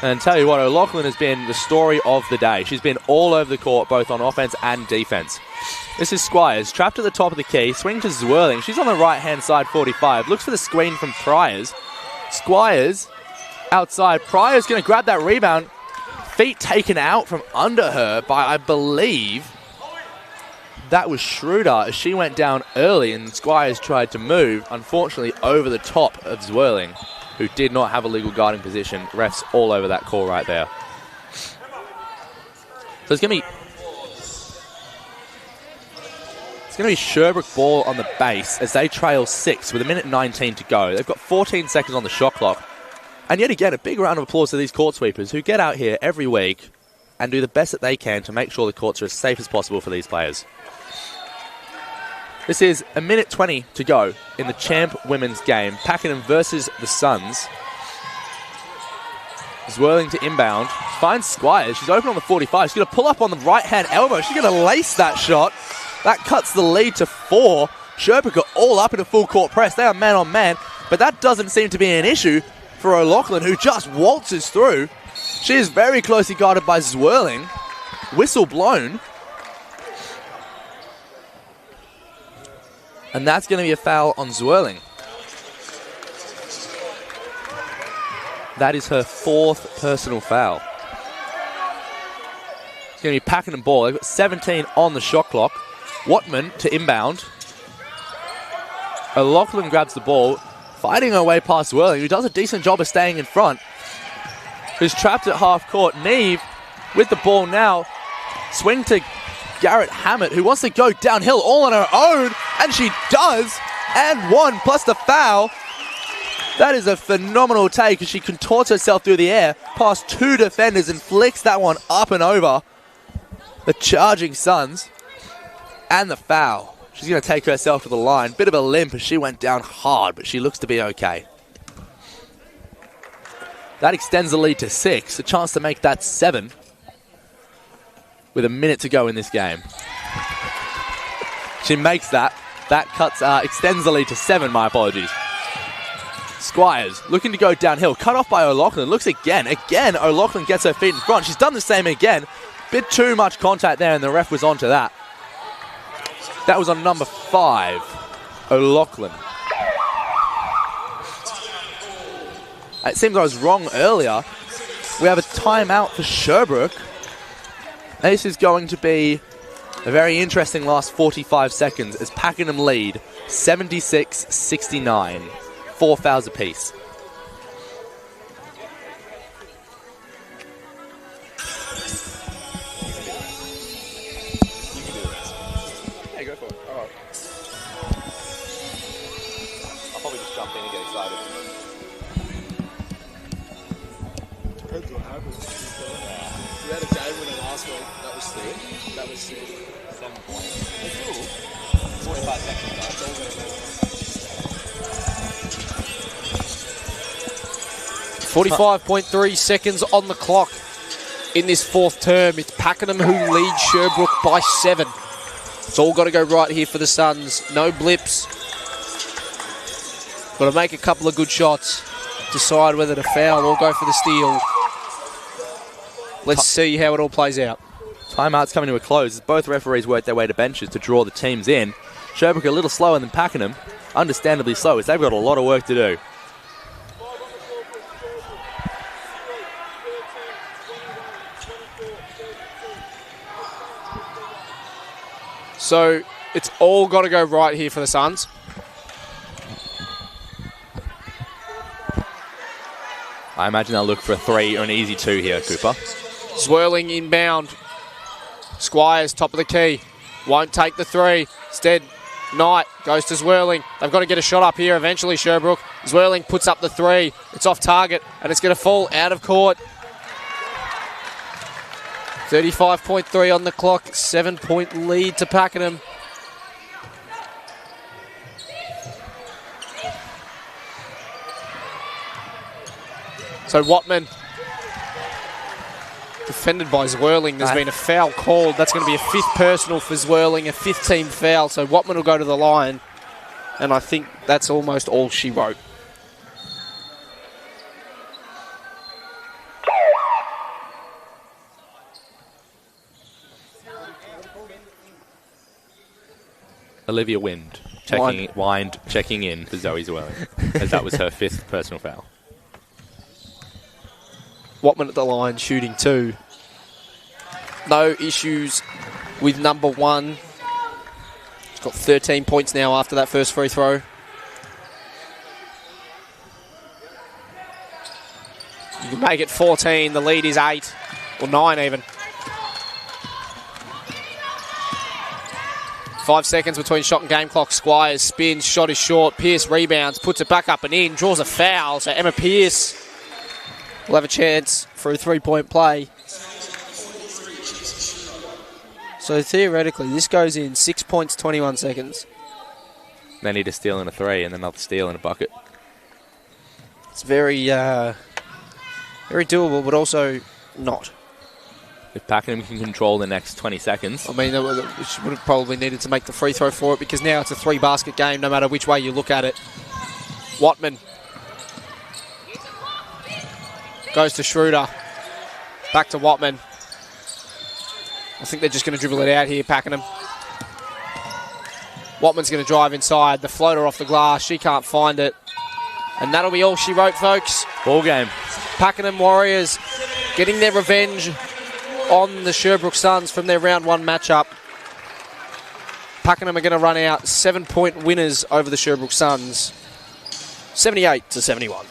S2: And tell you what, O'Loughlin has been the story of the day. She's been all over the court, both on offense and defense. This is Squires, trapped at the top of the key, swing to Zwirling. She's on the right-hand side, 45. Looks for the screen from Pryor's. Squires outside. Pryor's going to grab that rebound. Feet taken out from under her by, I believe, that was Schroeder as she went down early and Squires tried to move, unfortunately, over the top of Zwirling, who did not have a legal guarding position. Refs all over that call right there. So it's going to be Sherbrooke ball on the base as they trail 6 with 1:19 to go. They've got 14 seconds on the shot clock. And yet again, a big round of applause to these court sweepers who get out here every week and do the best that they can to make sure the courts are as safe as possible for these players. This is 1:20 to go in the champ women's game. Pakenham versus the Suns. Zwirling to inbound. Finds Squires. She's open on the 45. She's going to pull up on the right-hand elbow. She's going to lace that shot. That cuts the lead to 4. Sherbrooke are all up in a full court press. They are man on man. But that doesn't seem to be an issue for O'Loughlin, who just waltzes through. She is very closely guarded by Zwirling. Whistle blown. And that's going to be a foul on Zwirling. That is her 4th personal foul. It's going to be Pakenham ball. They've got 17 on the shot clock. Watman to inbound. O'Loughlin grabs the ball, fighting her way past Zwirling, who does a decent job of staying in front. Who's trapped at half court. Neve with the ball now. Swing to Garrett Hammett, who wants to go downhill all on her own, and she does, and 1 plus the foul. That is a phenomenal take as she contorts herself through the air past 2 defenders and flicks that one up and over the charging Suns. And the foul. She's going to take herself to the line. Bit of a limp as she went down hard, but she looks to be okay. That extends the lead to 6, a chance to make that 7. With 1 minute to go in this game. She makes that. That extends the lead to 7, my apologies. Squires looking to go downhill. Cut off by O'Loughlin. Looks again. Again, O'Loughlin gets her feet in front. She's done the same again. Bit too much contact there, and the ref was onto that. That was on number 5, O'Loughlin. It seems I was wrong earlier. We have a timeout for Sherbrooke. This is going to be a very interesting last 45 seconds as Pakenham lead 76-69. 4 fouls apiece. Yeah, go for it. All right. I'll probably just jump in and get excited.
S3: Depends what happens. We had a game winner last week. That was sick.
S2: 7 points. It's cool. 45 seconds.
S1: 45.3 seconds on the clock in this 4th term. It's Pakenham who leads Sherbrooke by 7. It's all got to go right here for the Suns. No blips. Got to make a couple of good shots. Decide whether to foul or go for the steal. Let's see how it all plays out.
S2: Timeout's coming to a close as both referees work their way to benches to draw the teams in. Sherbrooke a little slower than Pakenham. Understandably slow as they've got a lot of work to do.
S1: So it's all got to go right here for the Suns.
S2: I imagine they'll look for a 3 or an easy 2 here, Cooper.
S1: Zwirling inbound. Squires, top of the key. Won't take the 3. Instead, Knight goes to Zwirling. They've got to get a shot up here eventually, Sherbrooke. Zwirling puts up the 3. It's off target, and it's going to fall out of court. 35.3 on the clock. 7-point lead to Pakenham. So Watman, defended by Zwirling. There's been a foul called. That's going to be a 5th personal for Zwirling, a 5th team foul. So Watman will go to the line. And I think that's almost all she wrote.
S2: Olivia Wind checking in for Zoe Zwelling, as that was her 5th personal foul.
S1: Watman at the line, shooting 2. No issues with number 1. He's got 13 points now after that first free throw. You can make it 14. The lead is 8, or 9 even. 5 seconds between shot and game clock. Squires spins, shot is short. Pearce rebounds, puts it back up and in, draws a foul. So Emma Pearce will have a chance for a 3-point play. So theoretically, this goes in 6 points, 21 seconds.
S2: They need a steal and a 3 and another steal and a bucket.
S1: It's very, very doable, but also not.
S2: If Pakenham can control the next 20 seconds.
S1: I mean, we would have probably needed to make the free throw for it because now it's a 3-basket game no matter which way you look at it. Watman goes to Schroeder. Back to Watman. I think they're just going to dribble it out here, Pakenham. Watman's going to drive inside. The floater off the glass. She can't find it. And that'll be all she wrote, folks.
S2: Ball game.
S1: Pakenham Warriors getting their revenge on the Sherbrooke Suns from their round 1 matchup. Pakenham are going to run out 7-point winners over the Sherbrooke Suns, 78-71.